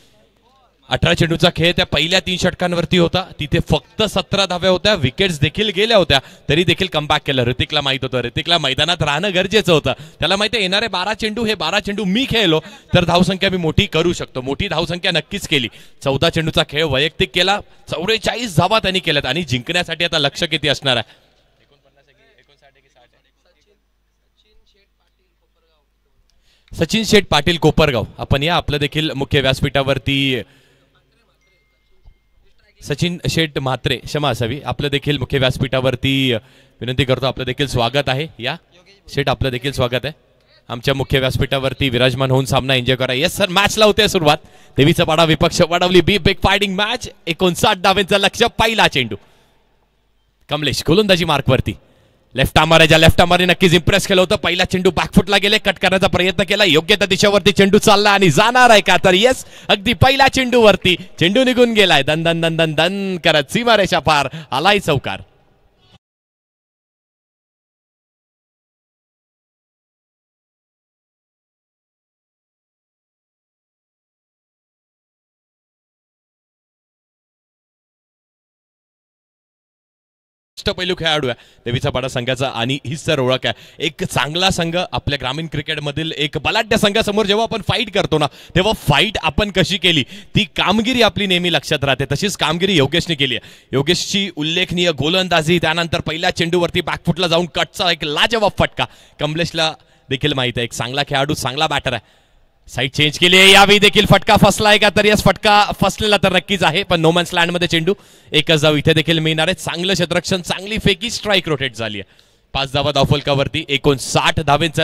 B: 18 चेंडूचा खेळ त्या पहिल्या 3 षटकांवरती होता. तिथे फक्त 17 धाव्या होत्या. विकेट्स देखील गेल्या होत्या, तरी देखील कमबॅक केलं. ऋतिकला माहित होतं, ऋतिकला मैदानात राहणं गरजेचं होतं. त्याला माहिती आहे येणारे 12 चेंडू, हे 12 चेंडू मी खेळलो तर धावसंख्या मी मोठी करू शकतो. मोठी धावसंख्या नक्कीच केली. 14 चेंडूचा खेळ वैयक्तिक केला. 44 धावा त्यांनी केल्यात आणि जिंकण्यासाठी आता लक्ष किती असणार आहे? सचिन शेठ पाटील कोपरगाव आपण या आपलं देखील मुख्य व्यासपीठावरती सचिन शेठ म्हात्रे क्षमा असावी आपलं देखील मुख्य व्यासपीठावरती विनंती करतो आपलं देखील स्वागत आहे या शेठ आपलं देखील स्वागत आहे आमच्या मुख्य व्यासपीठावरती विराजमान होऊन सामना एन्जॉय करा येस सर मॅच लावते सुरुवात देवीचा पाडा विपक्ष वडवली बी बिग फायटिंग मॅच 59 धावेंचं लक्ष्य पहिला चेंडू कमलेश गोलंदाजी मार्कवरती लेफ्ट आर्मर लेफ्ट आर्मरने नक्कीच इम्प्रेस केलं होतं पहिला चेंडू बॅकफुटला गेले कट करण्याचा प्रयत्न केला योग्य त्या दिशेवरती चेंडू चालला आणि जाणार आहे का तर येस अगदी पहिल्या चेंडूवरती चेंडू निघून गेलाय दन दन दन दन दन करत सीमारेषा पार आलाय चौकार पैलू खेळाडू आहे देवीचा पाडा संघाचा आणि हीच तर ओळख आहे एक चांगला संघ आपल्या ग्रामीण क्रिकेटमधील एक बलाढ्य संघासमोर जेव्हा आपण फाईट करतो ना तेव्हा फाईट आपण कशी केली ती कामगिरी आपली नेहमी लक्षात राहते तशीच कामगिरी योगेशने केली आहे योगेशची उल्लेखनीय गोलंदाजी त्यानंतर पहिल्या चेंडूवरती बॅकफुटला जाऊन कटचा एक लाजवाब फटका कमलेशला देखील माहित आहे एक चांगला खेळाडू चांगला बॅटर आहे साईड चेंज केली आहे यावेळी देखील फटका फसलाय का तर यस फटका फसलेला तर नक्कीच आहे पण नोमॅन्स लँड मध्ये चेंडू एकच धाव इथे देखील मिळणार आहे चांगलं क्षेत्ररक्षण चांगली फेकी स्ट्राईक रोटेट झाली आहे 5 धावा धावफलकावरती 59 धावेंचं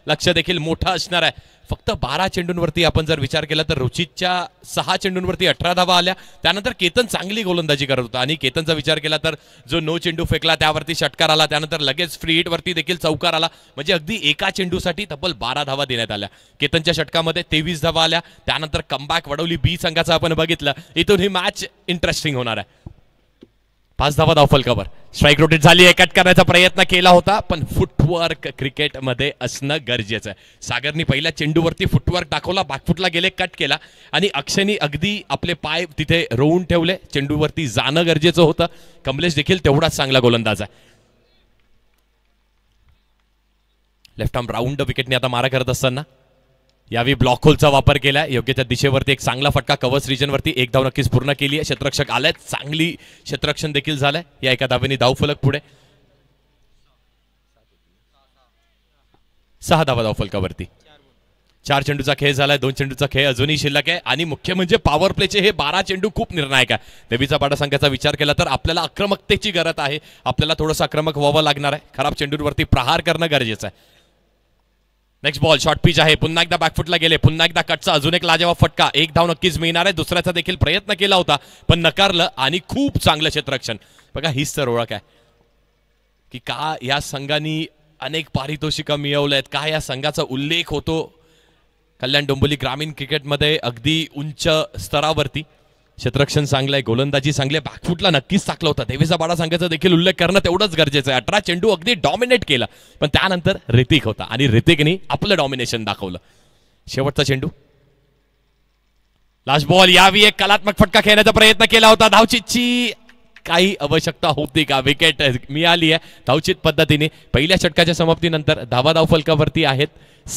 B: लक्ष देखील मोठं असणार आहे फक्त 12 चेंडूंवरती आपण जर विचार केला तर रुचितच्या 6 चेंडूंवरती 18 धावा आल्या त्यानंतर केतन चांगली गोलंदाजी करत होता आणि केतनचा विचार केला तर जो 9 चेंडू फेकला त्यावरती षटकार आला त्यानंतर लगेच फ्री हिट वरती देखील चौकार आला म्हणजे अगदी एका चेंडूसाठी तब्बल 12 धावा देण्यात आल्या केतनच्या षटकामध्ये 23 धावा आल्या त्यानंतर कमबॅक वडवली बी संघाचं आपण बघितलं इथून ही मॅच इंटरेस्टिंग होणार आहे 5 धावा धावफलकावर स्ट्राईक रोटेट झाली आहे कट करण्याचा प्रयत्न केला होता पण फुटवर्क क्रिकेटमध्ये असणं गरजेचं आहे सागरनी पहिल्या चेंडूवरती फुटवर्क दाखवला बॅकफुटला गेले कट केला आणि अक्षयनी अगदी आपले पाय तिथे रोवून ठेवले चेंडूवरती जाणं गरजेचं होतं कमलेश देखील तेवढाच चांगला गोलंदाज आहे लेफ्ट आर्म राऊंड विकेटने आता मारा करत असताना यावेळी ब्लॉक होलचा वापर केलाय योग्य त्या दिशेवरती एक चांगला फटका कव्हर्स रिजनवरती एक धाव नक्कीच पूर्ण केली आहे क्षेत्ररक्षक आलाय चांगली क्षेत्ररक्षण देखील झालंय या एका धावेने धावफलक पुढे 6 धावा धावफलकावरती 4 चेंडूचा खेळ झालाय 2 चेंडूचा खेळ अजूनही शिल्लक आहे आणि मुख्य म्हणजे पॉवर प्लेचे हे 12 चेंडू खूप निर्णायक आहे देवीचा पाडा संघाचा विचार केला तर आपल्याला आक्रमकतेची गरज आहे आपल्याला थोडंसं आक्रमक व्हावं लागणार आहे खराब चेंडूंवरती प्रहार करणं गरजेचं आहे नेक्स्ट बॉल शॉर्ट पिच आहे पुन्हा एकदा बॅकफुटला गेले पुन्हा एकदा कटचा अजून एक लाजवाब फटका एक धाव नक्कीच मिळणार आहे दुसऱ्याचा देखील प्रयत्न केला होता पण नकारलं आणि खूप चांगलं क्षेत्ररक्षण बघा हीच तर ओळख आहे की का या संघाने अनेक पारितोषिकं मिळवलेत का या संघाचा उल्लेख होतो कल्याण डोंबिवली ग्रामीण क्रिकेटमध्ये अगदी उंच स्तरावरती क्षेत्ररक्षण चांगलं आहे गोलंदाजी चांगली आहे बॅकफुटला नक्कीच टाकलं होतं देवीचा पाडा संघाचा देखील उल्लेख करणं तेवढंच गरजेचं आहे 18 चेंडू अगदी डॉमिनेट केला पण त्यानंतर ऋतिक होता आणि ऋतिकने आपलं डॉमिनेशन दाखवलं शेवटचा चेंडू लास्ट बॉल यावेळी एक कलात्मक फटका खेळण्याचा प्रयत्न केला होता धावचीतची काही आवश्यकता होती का विकेट मिळाली आहे धावचित पद्धतीने पहिल्या षटकाच्या समाप्तीनंतर धावा धावफलकावरती आहेत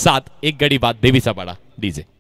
B: 7 एक गडी बाद देवीचा पाडा डीजे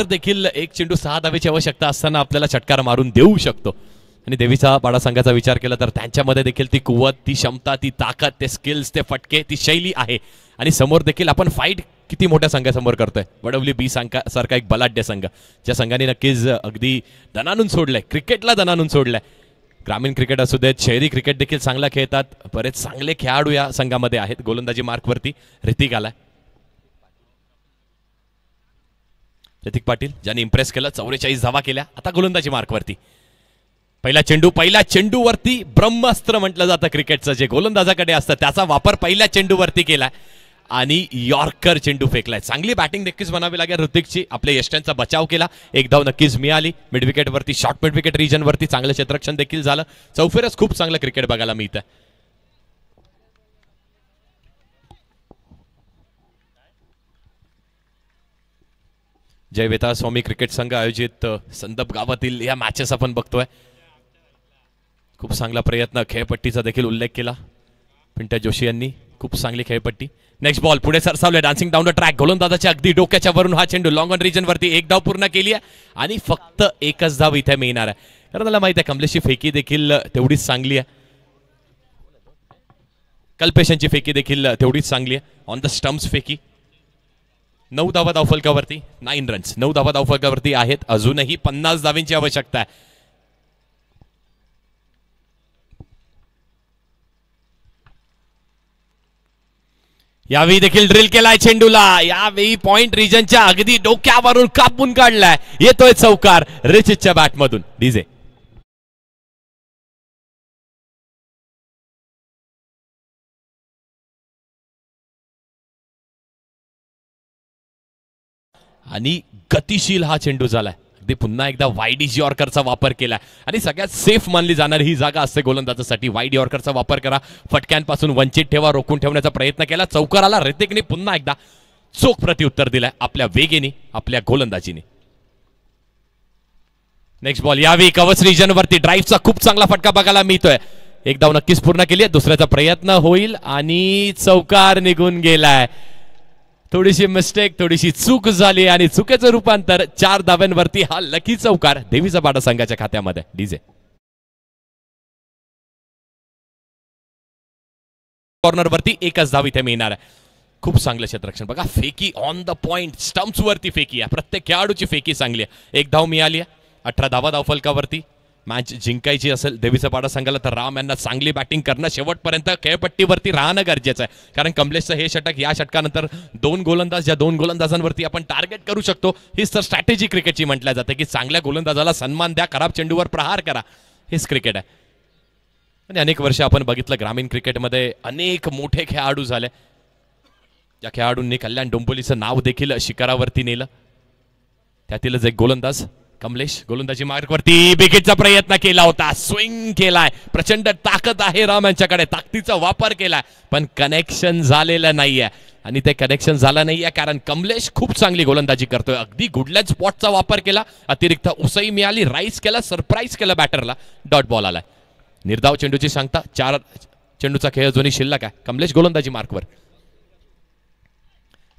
B: देखील एक चेंडू 6 धावेची आवश्यकता असताना आपल्याला षटकार मारून देऊ शकतो आणि देवीचा पाडा संघाचा विचार केला तर त्यांच्यामध्ये देखील ती कुवत ती क्षमता ती ताकद ते स्किल्स ते फटके ती शैली आहे आणि समोर देखील आपण फाईट किती मोठ्या संघासमोर करतोय वडवली बी सारखा एक बलाढ्य संघ ज्या संघाने नक्कीच अगदी दणानून सोडलंय क्रिकेटला दणानून सोडलंय ग्रामीण क्रिकेट असू देत शहरी क्रिकेट देखील चांगला खेळतात बरेच चांगले खेळाडू या संघामध्ये आहेत गोलंदाजी मार्कवरती ऋतिक आलाय प्रतीक पाटील ज्यांनी इम्प्रेस केलं, 44 धावा केल्या. आता गोलंदाजी मार्कवरती पहिल्या चेंडूवरती ब्रह्मास्त्र म्हटलं जातं क्रिकेटचं, जे गोलंदाजाकडे असतं त्याचा वापर पहिल्या चेंडूवरती केलाय आणि यॉर्कर चेंडू फेकलाय. चांगली बॅटिंग नक्कीच म्हणावी लागेल ऋतिकची. आपल्या यष्ट्यांचा बचाव केला, एक धाव नक्कीच मिळाली. मिड विकेट वरती, शॉर्ट मिड विकेट रिजन वरती चांगलं क्षेत्ररक्षण देखील झालं. चौफेरच खूप चांगलं क्रिकेट बघायला मिळतं. जय वेताळ स्वामी क्रिकेट संघ आयोजित संदप गावातील या मॅचेस आपण बघतोय. खूप चांगला प्रयत्न, खेळपट्टीचा देखील उल्लेख केला पिंट्या जोशी यांनी. खूप चांगली खेळपट्टी. नेक्स्ट बॉल पुढे सरसावले, डान्सिंग डाऊन द ट्रॅक. गोलंदाजाच्या अगदी डोक्याच्या वरून हा चेंडू लॉंग ऑन रिजन वरती एक धाव पूर्ण केली आहे आणि फक्त एकच धाव इथे मिळणार आहे. कारण त्याला माहिती आहे कमलेशची फेकी देखील तेवढीच चांगली आहे, कल्पेशांची फेकी देखील तेवढीच चांगली आहे. ऑन द स्टम्प्स फेकी. 9 धावा धावफलकावरती, 9 रन्स. 9 धावा धावफलकावरती आहेत. अजूनही 50 धावांची आवश्यकता आहे. यावेळी देखील ड्रिल केलाय चेंडूला. यावेळी पॉइंट रिजनच्या अगदी डोक्यावरून कापून काढलाय. येतोय चौकार रिचितच्या बॅटमधून. डीजे आणि गतिशील हा चेंडू झालाय. अगदी पुन्हा एकदा वाईड यॉर्करचा वापर केलाय आणि सगळ्यात सेफ मानली जाणारी ही जागा असते गोलंदाजासाठी. वाईड यॉर्करचा वापर करा, फटक्यांपासून वंचित ठेवा, रोखून ठेवण्याचा प्रयत्न केला. चौकाराला ऋतिकने पुन्हा एकदा चोख प्रत्युत्तर दिलाय आपल्या वेगेने, आपल्या गोलंदाजीने. Next ball. यावेळी कवच रिजन वरती ड्राईव्हचा खूप चांगला फटका बघायला मिळतोय. एक धाव नक्कीच पूर्ण केली आहे. दुसऱ्याचा प्रयत्न होईल आणि चौकार निघून गेलाय. थोडीशी मिस्टेक, थोडीशी चूक झाली आणि चुकीचं रूपांतर 4 धाव्यांवरती हा लकी चौकार देवीचा बाडा संघाच्या खात्यामध्ये. डीजे कॉर्नर वरती एकच धाव इथे मिळणार आहे. खूप चांगलं क्षेत्ररक्षण बघा. फेकी ऑन द पॉइंट, स्टम्प्स वरती फेकी आहे. प्रत्येक खेळाडूची फेकी चांगली आहे. एक धाव मिळाली आहे. 18 धावा धावफलकावरती. मॅच जिंकायची असेल देवीचा पाडा संघाला तर राम यांना चांगली बॅटिंग करणं, शेवटपर्यंत खेळपट्टीवरती राहणं गरजेचं आहे. कारण कमलेशचं हे षटक, या षटकानंतर 2 गोलंदाज, या 2 गोलंदाजांवरती आपण टार्गेट करू शकतो. हीच तर स्ट्रॅटेजी क्रिकेटची म्हटल्या जाते की चांगल्या गोलंदाजाला सन्मान द्या, खराब चेंडूवर प्रहार करा. हेच क्रिकेट आहे. आणि अनेक वर्ष आपण बघितलं ग्रामीण क्रिकेटमध्ये अनेक मोठे खेळाडू झाले. या खेळाडूंनी कल्याण डोंबिवलीचं नाव देखील शिखरावरती नेलं. त्यातीलच एक गोलंदाज कमलेश. गोलंदाजी मार्कवरती विकेटचा प्रयत्न केला होता, स्विंग केलाय. प्रचंड ताकद आहे राम यांच्याकडे, ताकदीचा वापर केलाय पण कनेक्शन झालेलं नाहीये. आणि ते कनेक्शन झालं नाहीये कारण कमलेश खूप चांगली गोलंदाजी करतोय. अगदी गुडलॅच स्पॉटचा वापर केला, अतिरिक्त उसई मिळाली, राईस केला, सरप्राईज केला बॅटरला. डॉट बॉल आलाय. निर्धाव चेंडूची सांगता. 4 चेंडूचा खेळ अजूनही शिल्लक आहे. कमलेश गोलंदाजी मार्कवर.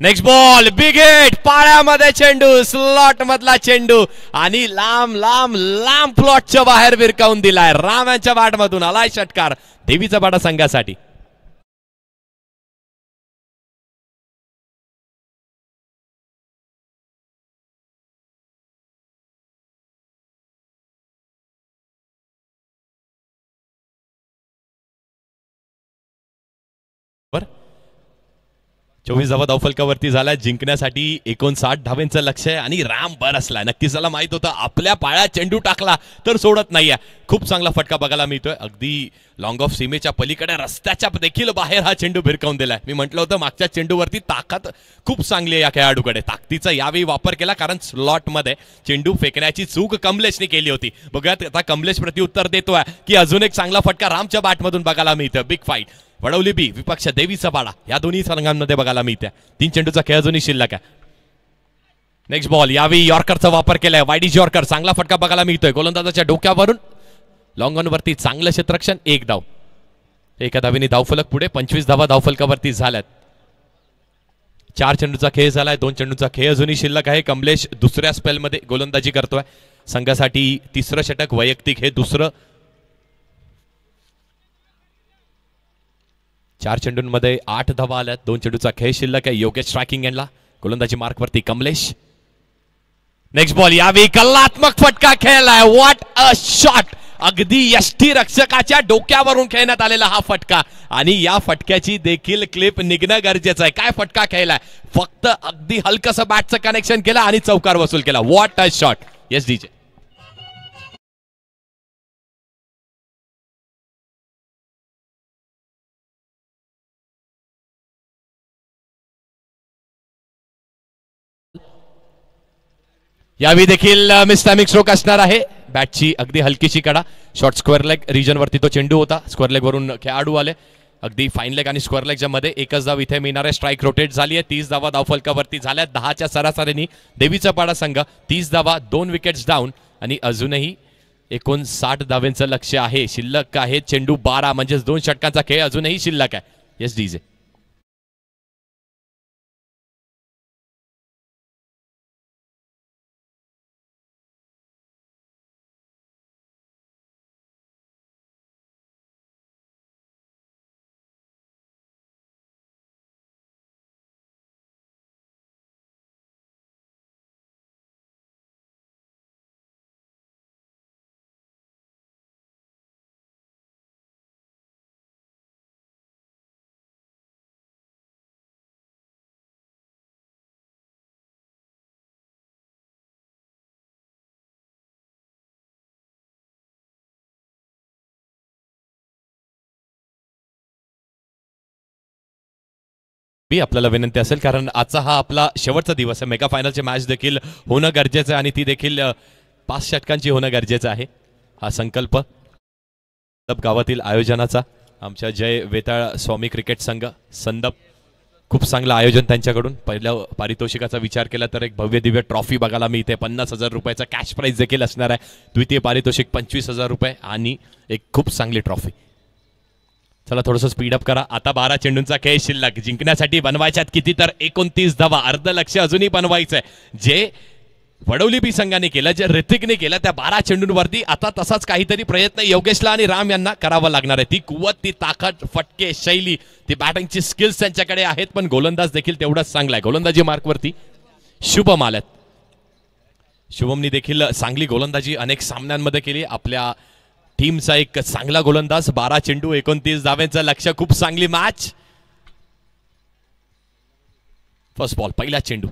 B: Next ball, big hit. पाळ्यामध्ये चेंडू, स्लॉट मधला चेंडू आणि लांब लांब लांब प्लॉटच्या बाहेर विरकावून दिलाय. राम यांच्या बॅटमधून आलाय षटकार देवीचा बाडा संघासाठी. बर 24 धावा धावफलकावरती झालाय. जिंकण्यासाठी 59 धावांचं लक्ष आहे आणि राम बरसलाय. नक्कीच त्याला माहित होतं आपल्या पायात चेंडू टाकला तर सोडत नाहीये. खूप चांगला फटका बघायला मिळतोय. अगदी लॉंग ऑफ सीमेच्या पलीकडे रस्त्याच्या देखील बाहेर हा चेंडू भिरकावून दिलाय. मी म्हटलं होतं मागच्या चेंडूवरती ताकद खूप चांगली आहे या खेळाडूकडे. ताकदीचा यावेळी वापर केला कारण स्लॉट मध्ये चेंडू फेकण्याची चूक कमलेशने केली होती. बघूयात आता कमलेश प्रत्युत्तर देतोय की अजून एक चांगला फटका रामच्या बॅटमधून बघायला मिळतं. बिग फाईट वडवली बी विपक्ष देवीचा बाडा या दोन्ही संघांमध्ये बघायला मिळते. 3 चेंडूचा खेळ अजूनही शिल्लक आहे. Next ball. यावेळी यॉर्करचा वापर केलाय. Wide yorker. चांगला फटका बघायला मिळतोय गोलंदाजाच्या डोक्यावरून. लॉंग ऑन वरती चांगलं क्षेत्ररक्षण. 1 धाव. एका धावेने धावफलक पुढे. 25 धावा धावफलकावरती झाल्यात. 4 चेंडूचा खेळ झालाय. 2 चेंडूचा खेळ अजूनही शिल्लक आहे. कमलेश दुसऱ्या स्पेलमध्ये गोलंदाजी करतोय. संघासाठी 3रं षटक, वैयक्तिक हे 2रं. 4 चेंडूंमध्ये 8 धावा आल्यात. 2 चेंडूचा खेळ शिल्लक आहे. योग्य स्ट्रायकिंग एंडला. गोलंदाजी मार्कवरती कमलेश. Next ball. यावेळी कलात्मक फटका खेळलाय. What a shot. अगदी यष्टी रक्षकाच्या डोक्यावरून खेळण्यात आलेला हा फटका आणि या फटक्याची देखील क्लिप निघणं गरजेचं आहे. काय फटका खेळलाय, फक्त अगदी हलकसं बॅटचं कनेक्शन केलं आणि चौकार वसूल केला. What a shot. Yes DJ. यावेळी देखील मिसटायमिंग स्ट्रोक असणार आहे. बॅटची अगदी हलकीशी कडा. शॉर्ट स्क्वेअर लेग रिजन वरती तो चेंडू होता. स्क्वेअर लेग वरून खेळाडू आले. अगदी फाईन लेग आणि स्क्वेअर लेगच्या मध्ये एकच धाव इथे मिळणार आहे. स्ट्राईक रोटेट झाली आहे. 30 धावा धावफलकावरती झाल्या. 10च्या सरासरीने देवीचा पाडा संघ 30 धावा 2 विकेट्स डाऊन आणि अजूनही 59 धावेंचं लक्ष्य आहे. शिल्लक आहे चेंडू 12 म्हणजेच 2 षटकांचा खेळ अजूनही शिल्लक आहे. Yes DJ. मी आपल्याला विनंती असेल, कारण आजचा हा आपला शेवटचा दिवस आहे. मेगा फायनलचे मॅच देखील होणं गरजेचं आहे आणि ती देखील 5 षटकांची होणं गरजेचं आहे. हा संकल्प गावातील आयोजनाचा आमच्या जय वेताळ स्वामी क्रिकेट संघ संदप, खूप चांगलं आयोजन त्यांच्याकडून. पहिल्या पारितोषिकाचा विचार केला तर एक भव्य दिव्य ट्रॉफी बघायला मिळते. 50,000 रुपयाचा कॅश प्राईज देखील असणार आहे. द्वितीय पारितोषिक 25,000 रुपये आणि एक खूप चांगली ट्रॉफी. चला थोडंसं स्पीडअप करा. आता 12 चेंडूंचा खेळ शिल्लक. जिंकण्यासाठी बनवायच्यात किती तर 29 धावा. अर्ध लक्ष अजूनही बनवायचंय. जे वडवली बी संघाने केलं, जे ऋतिकने केलं त्या 12 चेंडूंवरती आता तसाच काहीतरी प्रयत्न योगेशला आणि राम यांना करावा लागणार आहे. ती कुवत, ती ताकद, फटके, शैली, ती बॅटिंगची स्किल्स त्यांच्याकडे आहेत, पण गोलंदाज देखील तेवढाच चांगला आहे. गोलंदाजी मार्कवरती शुभम आल्यात. शुभमनी देखील चांगली गोलंदाजी अनेक सामन्यांमध्ये केली. आपल्या टीमचा एक चांगला गोलंदाज. 12 चेंडू 29 धावेंचं लक्ष. खूप चांगली मॅच. फर्स्ट बॉल, पहिला चेंडू.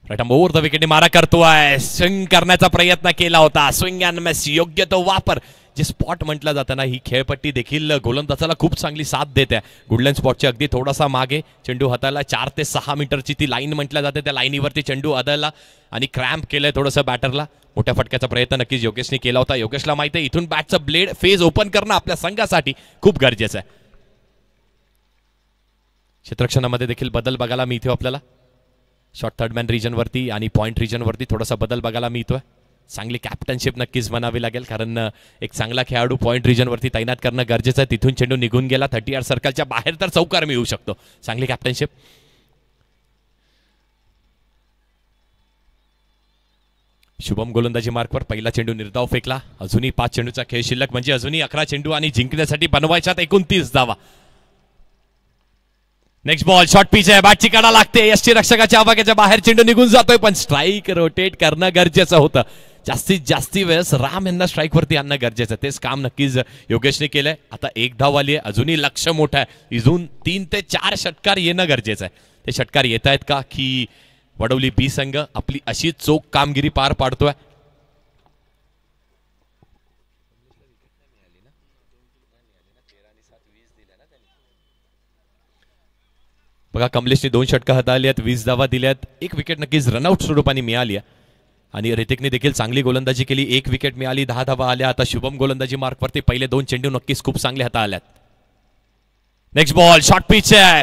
B: Right arm over the wicket मारा करतोय. स्विंग करण्याचा प्रयत्न केला होता. स्विंग अँड मिस, योग्य तो वापर. जे स्पॉट म्हटलं जातं ना, ही खेळपट्टी देखील गोलंदाजाला खूप चांगली साथ देते. गुडलँड स्पॉटच्या अगदी थोडासा मागे चेंडू हाताला. 4 ते 6 मीटरची ती लाईन म्हटलं जाते. त्या लाईनीवरती चेंडू आदळला आणि क्रॅम्प केलंय थोडंसं बॅटरला. मोठ्या फटक्याचा प्रयत्न नक्कीच योगेशने केला होता. योगेशला माहिती आहे इथून बॅटचं ब्लेड फेज ओपन करणं आपल्या संघासाठी खूप गरजेचं आहे. क्षेत्ररक्षणामध्ये देखील बदल बघायला मिळतो आपल्याला. शॉर्ट थर्ड मॅन रिजनवरती आणि पॉईंट रिजनवरती थोडासा बदल बघायला मिळतोय. चांगली कॅप्टनशिप नक्कीच बनावी लागेल, कारण एक चांगला खेळाडू पॉईंट रिजनवरती तैनात करणं गरजेचं आहे. तिथून चेंडू निघून गेला 30 यार्ड सर्कलच्या बाहेर तर चौकार मिळू शकतो. चांगली कॅप्टनशिप. शुभम गोलंदाजी मार्कवर. पहिला चेंडू निर्धाव फेकला. अजूनही 5 चेंडूचा खेळ शिल्लक, म्हणजे अजूनही 11 चेंडू आणि जिंकण्यासाठी बनवायच्यात 29 धावा. नेक्स्ट बॉल, शॉर्ट पिच आहे. बॅटची कडा लागते. यष्टी रक्षकाच्या आवाक्याच्या बाहेर चेंडू निघून जातोय, पण स्ट्राईक रोटेट करणं गरजेचं होतं. जास्तीत जास्त वेळेस राम यांना स्ट्राईक वरती आणणं गरजेचं. तेच काम नक्कीच योगेशने केलंय. आता 1 धाव आली आहे. अजूनही लक्ष मोठं आहे. इथून 3 ते 4 षटकार येणं गरजेचं आहे. ते षटकार येत आहेत का, की वडवली बी संघ आपली अशी चोख कामगिरी पार पाडतोय? बघा, कमलेशने 2 षटका हाताळली आहेत, 20 धावा दिल्यात. 1 विकेट नक्कीच रनआउट स्वरूपाने मिळाली आहे. आणि ऋतिकने देखील चांगली गोलंदाजी केली. 1 विकेट मिळाली, 10 धावा आल्या. आता शुभम गोलंदाजी मार्कवरती पहिले 2 चेंडू नक्कीच खूप चांगले हाताळल्यात. नेक्स्ट बॉल, शॉर्ट पिच आहे.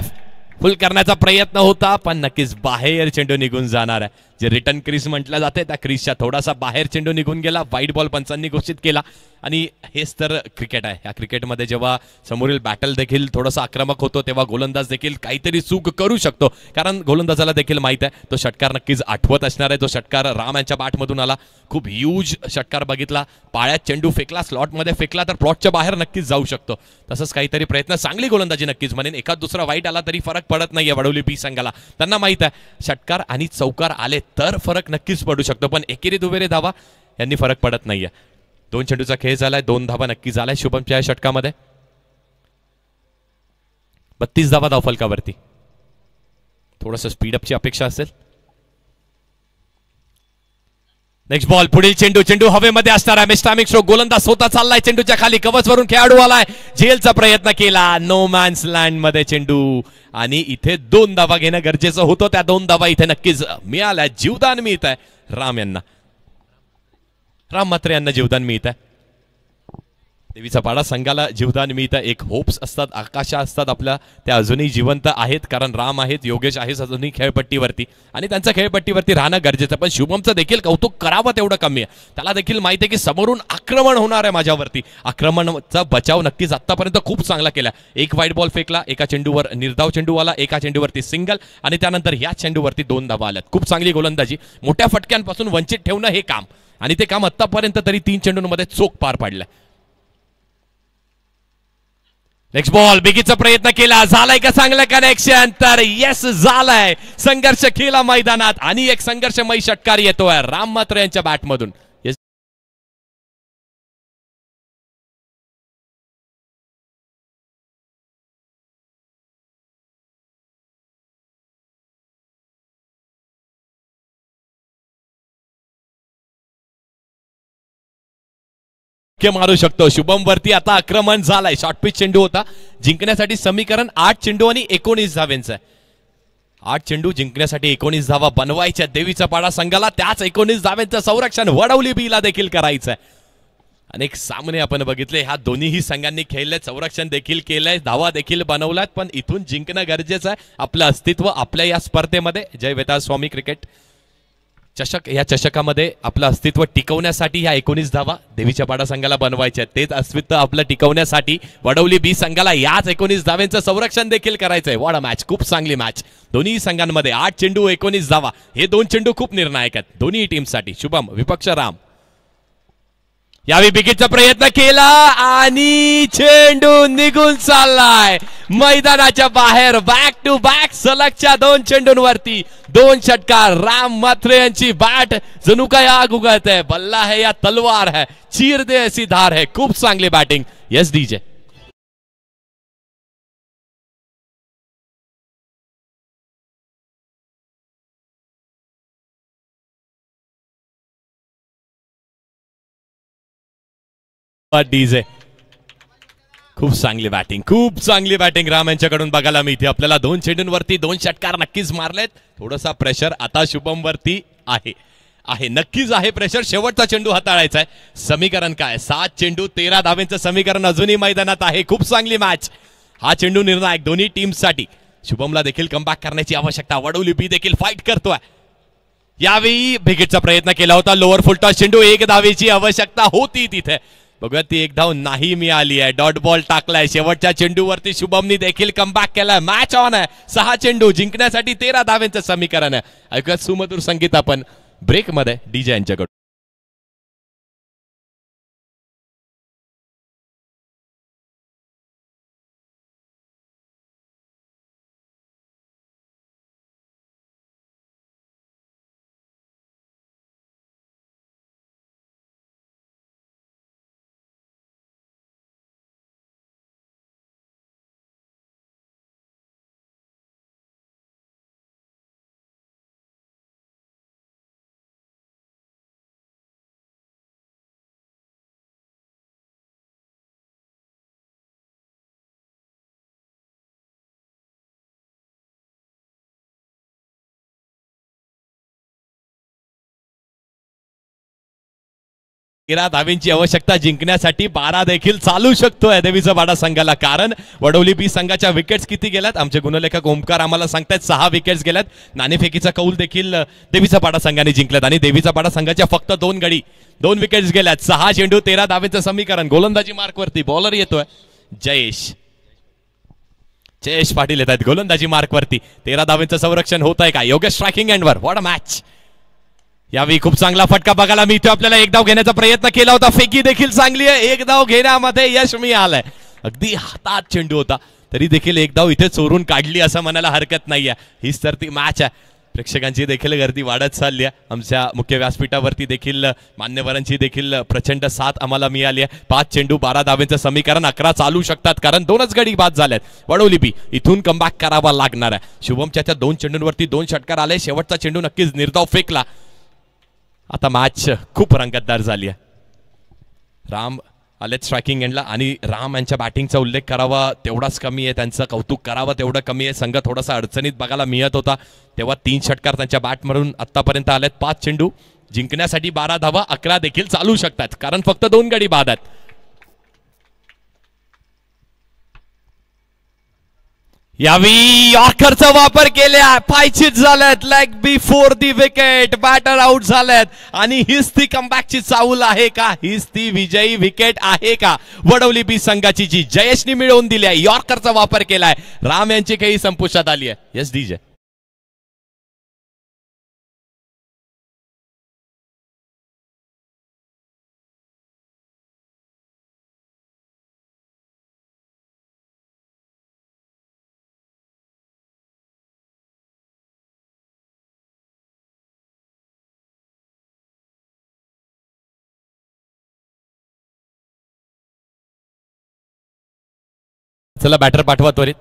B: फुल करण्याचा प्रयत्न होता, पण नक्कीच बाहेर चेंडू निघून जाणार आहे. जे रिटर्न क्रीज म्हटलं जाते त्या क्रीजच्या थोडासा बाहेर चेंडू निघून गेला. वाईट बॉल पंचांनी घोषित केला. आणि हेच तर क्रिकेट आहे. या क्रिकेटमध्ये जेव्हा समोरील बॅटल देखील थोडासा आक्रमक होतो, तेव्हा गोलंदाज देखील काहीतरी चूक करू शकतो. कारण गोलंदाजाला देखील माहित आहे तो षटकार नक्कीच आठवत असणार आहे. तो षटकार राम यांच्या बॅटमधून आला. खूप ह्यूज षटकार बघितला. पाळ्यात चेंडू फेकला, स्लॉटमध्ये फेकला तर प्लॉटच्या बाहेर नक्कीच जाऊ शकतो. तसंच काहीतरी प्रयत्न, चांगली गोलंदाजी नक्कीच म्हणेन. एखाद दुसरा वाईट आला तरी फरक पडत नाहीये वडवली बी संघाला. त्यांना माहित आहे षटकार आणि चौकार आले तर फरक नक्कीच पडू शकतो, पण एकेरी दुवेरी धावा यांनी फरक पडत नाहीये. 2 चेंडूचा खेळ झालाय, 2 धावा नक्की झालाय शुभमच्या षटकामध्ये. 32 धावा धावफलकावरती. थोडंसं स्पीडअपची अपेक्षा असेल. नेक्स्ट बॉल, पुढील चेंडू, चेंडू हवेमध्ये असणारा मिस्टामिक स्ट्रोक. गोलंदाज स्वतः चाललाय चेंडूच्या खाली, कव्हरवरून खेळाडू आलाय, झेलचा प्रयत्न केला, नो मॅन्स लँड मध्ये चेंडू. आणि इथे 2 धावा घेणं गरजेचं होतं. त्या 2 धावा इथे नक्कीच मिळाल्या. जीवदान मिळत आहे राम म्हात्रे यांना जीवदान मिळत आहे. देवीचा पाडा संघाला जीवदान मिळतं. एक होप्स असतात, आकाशा असतात आपल्या, त्या अजूनही जिवंत आहेत. कारण राम आहेत, योगेश आहेत अजूनही खेळपट्टीवरती, आणि त्यांचं खेळपट्टीवरती राहणं गरजेचं. पण शुभमचं देखील कौतुक करावं तेवढं कमी आहे. त्याला देखील माहिती आहे की समोरून आक्रमण होणार आहे माझ्यावरती. आक्रमणाचा बचाव नक्कीच आतापर्यंत खूप चांगला केला. एक वाईट बॉल फेकला, एका चेंडूवर निर्धाव चेंडू आला, एका चेंडूवरती सिंगल, आणि त्यानंतर ह्या चेंडूवरती 2 धावा आल्यात. खूप चांगली गोलंदाजी. मोठ्या फटक्यांपासून वंचित ठेवणं हे काम, आणि ते काम आतापर्यंत तरी 3 चेंडूंमध्ये चोख पार पाडलंय. नेक्स्ट बॉल, बिगीचा प्रयत्न केला, झालाय का चांगलं कनेक्शन? तर येस झालाय. संघर्ष केला मैदानात, आणि एक संघर्षमयी षटकार येतोय राम म्हात्रे यांच्या बॅटमधून. मारू शकतो शुभम वरती. आता आक्रमण झालंय. शॉर्ट पिच चेंडू होता. जिंकण्यासाठी समीकरण 8 चेंडू आणि 19 धावांचं आहे. 8 चेंडू जिंकण्यासाठी 19 धावा बनवायच्या देवीचा पाडा संघाला. त्याच 19 धावांचं संरक्षण वडवली बीला देखील करायचंय. अनेक सामने आपण बघितले, ह्या दोन्हीही संघांनी खेळले, संरक्षण देखील केलंय, धावा देखील बनवल्यात. पण इथून जिंकणं गरजेचं आहे. आपलं अस्तित्व आपल्या या स्पर्धेमध्ये, जय वेताळ स्वामी क्रिकेट चषक, या चषकामध्ये आपलं अस्तित्व टिकवण्यासाठी ह्या 19 धावा देवीच्या पाडा संघाला बनवायच्या. तेच अस्तित्व आपलं टिकवण्यासाठी वडवली बी संघाला याच 19 धावांचं संरक्षण देखील करायचंय. वॉट अ मॅच, खूप चांगली मॅच दोन्ही संघांमध्ये. 8 चेंडू 19 धावा, हे 2 चेंडू खूप निर्णायक आहेत दोन्ही टीमसाठी. शुभम विपक्ष राम. यावेळी विकेटचा प्रयत्न केला, आणि चेंडू निघून चाललाय मैदानाच्या बाहेर. बॅक टू बॅक सलगच्या 2 चेंडूंवरती 2 षटकार. राम म्हात्रे यांची बॅट जणू काय आग उगळत आहे. बल्ला है या तलवार है, चीर दे ऐसी धार है. खूप चांगली बॅटिंग. Yes DJ. डीजे, खूप चांगली बॅटिंग, खूप चांगली बॅटिंग राम यांच्याकडून बघायला मिळते आपल्याला. 2 चेंडूंवरती 2 षटकार नक्कीच मारलेत. थोडासा प्रेशर आता शुभम वरती आहे नक्कीच आहे प्रेशर. शेवटचा चेंडू हाताळायचा आहे. समीकरण काय? 7 चेंडू 13 धावांचं समीकरण अजूनही मैदानात आहे. खूप चांगली मॅच. हा चेंडू निर्णायक दोन्ही टीमसाठी. शुभमला देखील कमबॅक करण्याची आवश्यकता. वडवली बी देखील फाईट करतोय. यावेळी विकेटचा प्रयत्न केला होता. लोअर फुलटॉस चेंडू, 1 धावेची आवश्यकता होती तिथे. बघूया ती 1 धाव नाही मिळाली आहे. डॉट बॉल टाकलाय. शेवटच्या चेंडूवरती शुभमनी देखील कमबॅक केलाय. मॅच ऑन आहे. 6 चेंडू जिंकण्यासाठी 13 धावांचं समीकरण आहे. ऐकूया सुमधुर संगीत आपण ब्रेक मध्ये डीजे यांच्याकडून. धावेंची आवश्यकता जिंकण्यासाठी. 12 देखील चालू शकतोय देवीचा पाडा संघाला. कारण वडवली बी संघाच्या विकेट्स किती गेल्यात? आमचे गुणलेखक ओमकार आम्हाला सांगतायत 6 विकेट्स गेल्यात. नाणेफेकीचा कौल देखील देवीचा पाडा संघाने जिंकल्यात. आणि देवीचा पाडा संघाच्या फक्त 2 गडी 2 विकेट्स गेल्यात. 6 चेंडू 13 धावेचं समीकरण. गोलंदाजी मार्कवरती बॉलर येतोय जयेश पाटील येत आहेत गोलंदाजी मार्कवरती. 13 धावेचं संरक्षण होत आहे का? योगेश स्ट्रायकिंग एंडवर. What a match. यावेळी खूप चांगला फटका बघायला मिळतो आपल्याला. 1 धाव घेण्याचा प्रयत्न केला होता. फेकी देखील चांगली आहे. 1 धाव घेण्यामध्ये यश मिळालंय. अगदी हातात चेंडू होता तरी देखील 1 धाव इथे चोरून काढली असं म्हणायला हरकत नाहीये. हीच तर ती मॅच आहे. प्रेक्षकांची देखील गर्दी वाढत चालली आहे. आमच्या मुख्य व्यासपीठावरती देखील मान्यवरांची देखील प्रचंड साथ आम्हाला मिळाली आहे. 5 चेंडू 12 धावेंचं समीकरण 11 चालू शकतात कारण 2च गडी बाद झाल्यात. वडवली बी इथून कमबॅक करावा लागणार आहे. शुभमच्या 2 चेंडूंवरती 2 षटकार आले. शेवटचा चेंडू नक्कीच निर्धाव फेकला. आता मॅच खूप रंगतदार झाली आहे. राम आलेत स्ट्रायकिंग एंडला आणि राम यांच्या बॅटिंगचा उल्लेख करावा तेवढाच कमी आहे. त्यांचं कौतुक करावं तेवढं कमी आहे. संघ थोडासा अडचणीत बघायला मिळत होता तेव्हा 3 षटकार त्यांच्या बॅटमधून आतापर्यंत आलेत. 5 चेंडू जिंकण्यासाठी 12 धावा 11 देखील चालू शकतात कारण फक्त 2 गडी बाद आहेत. यावेळी यॉर्करचा वापर केला. पायचीत झाल्यात leg before the wicket. Batter out झाल्यात आणि हीच ती कमबॅकची चाऊल आहे का? हीच ती विजयी विकेट आहे का वडवली बी संघाची जी जयेशनी मिळवून दिली आहे? यॉर्करचा वापर केलाय. राम यांची काही संपुष्टात आली आहे. Yes DJ. चला बॅटर पाठवा त्वरित.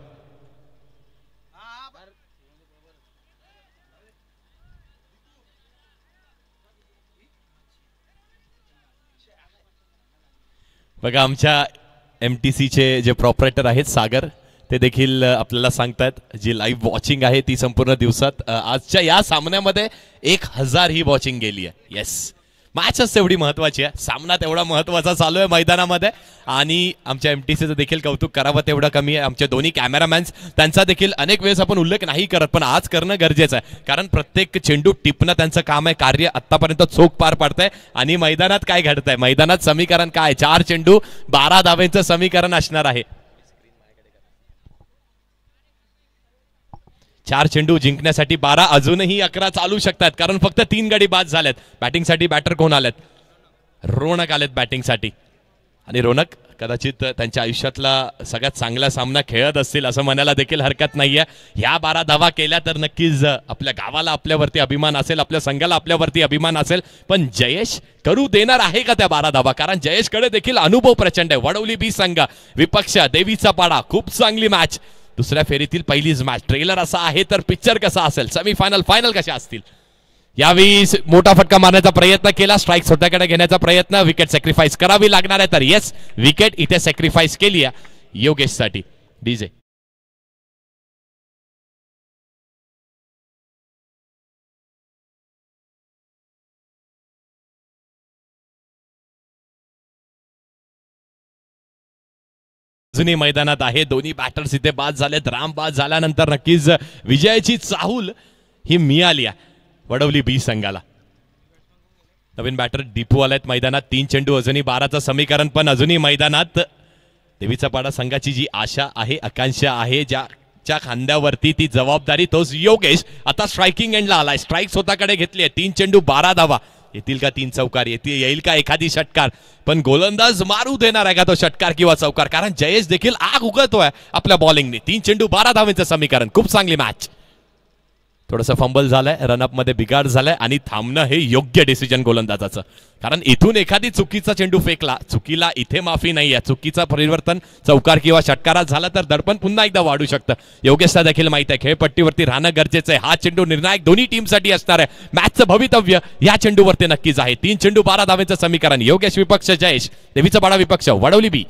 B: बघा आमच्या MTCचे जे प्रॉपरेटर आहेत सागर ते देखील आपल्याला सांगतात जी लाईव्ह वॉचिंग आहे ती संपूर्ण दिवसात आजच्या या सामन्यामध्ये 1000 ही वॉचिंग गेली आहे. येस मॅचच तेवढी महत्वाची आहे. सामना तेवढा महत्वाचा चालू आहे मैदानामध्ये आणि आमच्या MTCचं देखील कौतुक करावं तेवढं कमी आहे. आमचे दोन्ही कॅमेरामॅन्स त्यांचा देखील अनेक वेळेस आपण उल्लेख नाही करत पण आज करणं गरजेचं आहे कारण प्रत्येक चेंडू टिपणं त्यांचं काम आहे. कार्य आतापर्यंत चोख पार पडतंय आणि मैदानात काय घडतंय मैदानात समीकरण काय 4 चेंडू 12 धावेंचं समीकरण असणार आहे. 4 चेंडू जिंकण्यासाठी 12 अजूनही 11 चालू शकतात कारण फक्त 3 गडी बाद झालेत. बॅटिंगसाठी बॅटर कोण आलेत? रोनक आलेत बॅटिंगसाठी आणि रोनक कदाचित त्यांच्या आयुष्यातला सगळ्यात चांगला सामना खेळत असतील असं म्हणायला देखील हरकत नाहीये. ह्या 12 धावा केल्या तर नक्कीच आपल्या गावाला आपल्यावरती अभिमान असेल, आपल्या संघाला आपल्यावरती अभिमान असेल. पण जयेश करू देणार आहे का त्या 12 धावा? कारण जयेशकडे देखील अनुभव प्रचंड आहे. वडवली बी संघ विपक्ष देवीचा पाडा. खूप चांगली मॅच. दुसऱ्या फेरीतील पहिलीच मॅच. ट्रेलर असा आहे तर पिक्चर कसा असेल? सेमीफायनल फायनल कशा असतील? यावेळी मोठा फटका मारण्याचा प्रयत्न केला. स्ट्राईक स्वतःकडे घेण्याचा प्रयत्न. विकेट सॅक्रिफाईस करावी लागणार आहे तर येस विकेट इथे सॅक्रिफाईस केली आहे योगेशसाठी. डीजे अजूनही मैदानात आहे. दोन्ही बॅटर्स इथे बाद झालेत. राम बाद झाल्यानंतर नक्कीच विजयाची चाहूल ही मिळाली आहे वडवली बी संघाला. नवीन बॅटर दीपू आलेत मैदानात. 3 चेंडू अजूनही 12चं समीकरण पण अजूनही मैदानात. देवीचा पाडा संघाची जी आशा आहे आकांक्षा आहे ज्याच्या खांद्यावरती ती जबाबदारी तोच योगेश आता स्ट्रायकिंग एंडला आलाय. स्ट्राईक स्वतःकडे घेतली आहे. 3 चेंडू 12 धावा. येतील का 3 चौकार? येईल का एखादी षटकार? पण गोलंदाज मारू देणार आहे का तो षटकार किंवा चौकार? कारण जयेश देखील आग उगळतोय आपल्या बॉलिंगने. 3 चेंडू 12 धावेंचं समीकरण. खूप चांगली मॅच. थोडंसं फंबल झालंय. रनअप मध्ये बिघाड झालाय आणि थांबणं हे योग्य डिसिजन गोलंदाजाचं. कारण इथून एखादी चुकीचा चेंडू फेकला चुकीला इथे माफी नाही आहे. चुकीचं परिवर्तन चौकार किंवा षटकारात झालं तर दडपण पुन्हा एकदा वाढू शकतं. योगेशला देखील माहिती आहे खेळपट्टीवरती राहणं गरजेचं आहे. हा चेंडू निर्णायक दोन्ही टीमसाठी असणार आहे. मॅचचं भवितव्य या चेंडूवरती नक्कीच आहे. 3 चेंडू 12 धावेचं समीकरण. योगेश विपक्ष जयेश. देवीचा पाडा विपक्ष वडवली बी.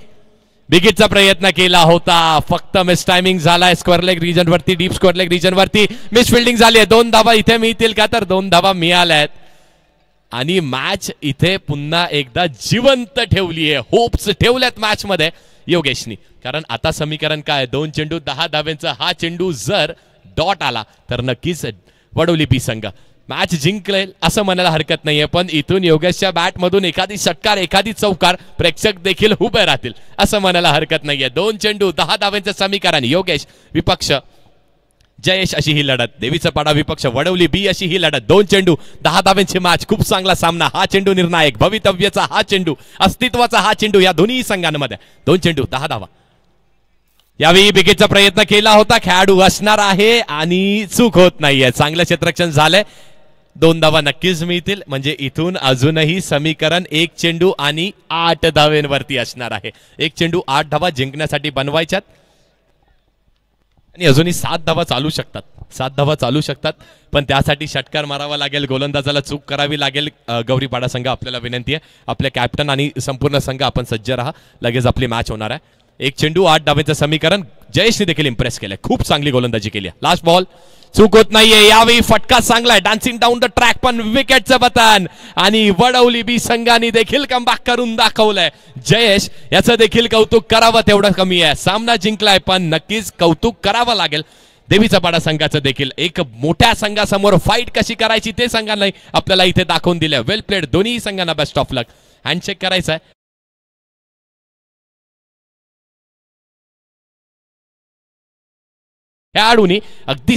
B: बिगिटचा प्रयत्न केला होता फक्त मिस टायमिंग झालाय. स्क्वेअर लेग रिजन वरती डीप स्क्वेअर लेग रिजन वरती मिस फिल्डिंग झाली आहे. 2 धावा इथे मिळतील का? तर 2 धावा मिळाल्यात आणि मॅच इथे पुन्हा एकदा जिवंत ठेवली आहे. होप्स ठेवल्यात मॅच मध्ये योगेशनी. कारण आता समीकरण काय? 2 चेंडू 10 धावेंचा. हा चेंडू जर डॉट आला तर नक्कीच वडवली बी संघ मॅच जिंकलेल असं म्हणायला हरकत नाहीये. पण इथून योगेशच्या बॅटमधून एखादी षटकार एखादी चौकार प्रेक्षक देखील उभे राहतील असं म्हणायला हरकत नाहीये. 2 चेंडू 10 धावेंचं समीकरण. योगेश विपक्ष जयेश अशी ही लढत. देवीचा पाडा विपक्ष वडवली बी अशी ही लढत. 2 चेंडू 10 धावेंची मॅच. खूप चांगला सामना. हा चेंडू निर्णायक. भवितव्याचा हा चेंडू. अस्तित्वाचा हा चेंडू या दोन्ही संघांमध्ये. 2 चेंडू 10 धावा. यावेळी बिगेटचा प्रयत्न केला होता, खेळाडू असणार आहे आणि चूक होत नाहीये. चांगलं क्षेत्ररक्षण झालंय. 2 धावा नक्कीच मिळतील, म्हणजे इथून अजूनही समीकरण 1 चेंडू आणि 8 धावेंवरती असणार आहे. 1 चेंडू 8 धावा जिंकण्यासाठी बनवायच्यात आणि अजूनही 7 धावा चालू शकतात. 7 धावा चालू शकतात, पण त्यासाठी षटकार मारावा लागेल. गोलंदाजाला चूक करावी लागेल. गौरीपाडा संघ आपल्याला विनंती आहे, आपल्या कॅप्टन आणि संपूर्ण संघ आपण सज्ज राहा. लगेच आपली मॅच होणार आहे. 1 चेंडू 8 धावेचं समीकरण. जयेशने देखील इम्प्रेस केलंय, खूप चांगली गोलंदाजी केली. लास्ट बॉल, चूक होत नाहीये. यावेळी फटका चांगला आहे, डान्सिंग डाऊन द ट्रॅक, पण विकेटचं पतन आणि वडवली बी संघाने देखील कमबॅक करून दाखवलंय. जयेश याचं देखील कौतुक करावं तेवढं कमी आहे. सामना जिंकलाय, पण नक्कीच कौतुक करावं लागेल. देवीचा पाडा संघाचं देखील एक मोठ्या संघासमोर फाईट कशी करायची ते संघांना आपल्याला इथे दाखवून दिलं. वेल प्लेड दोन्ही संघांना. Best of luck. हँडशेक करायचा आहे. खेळाडूंनी अगदी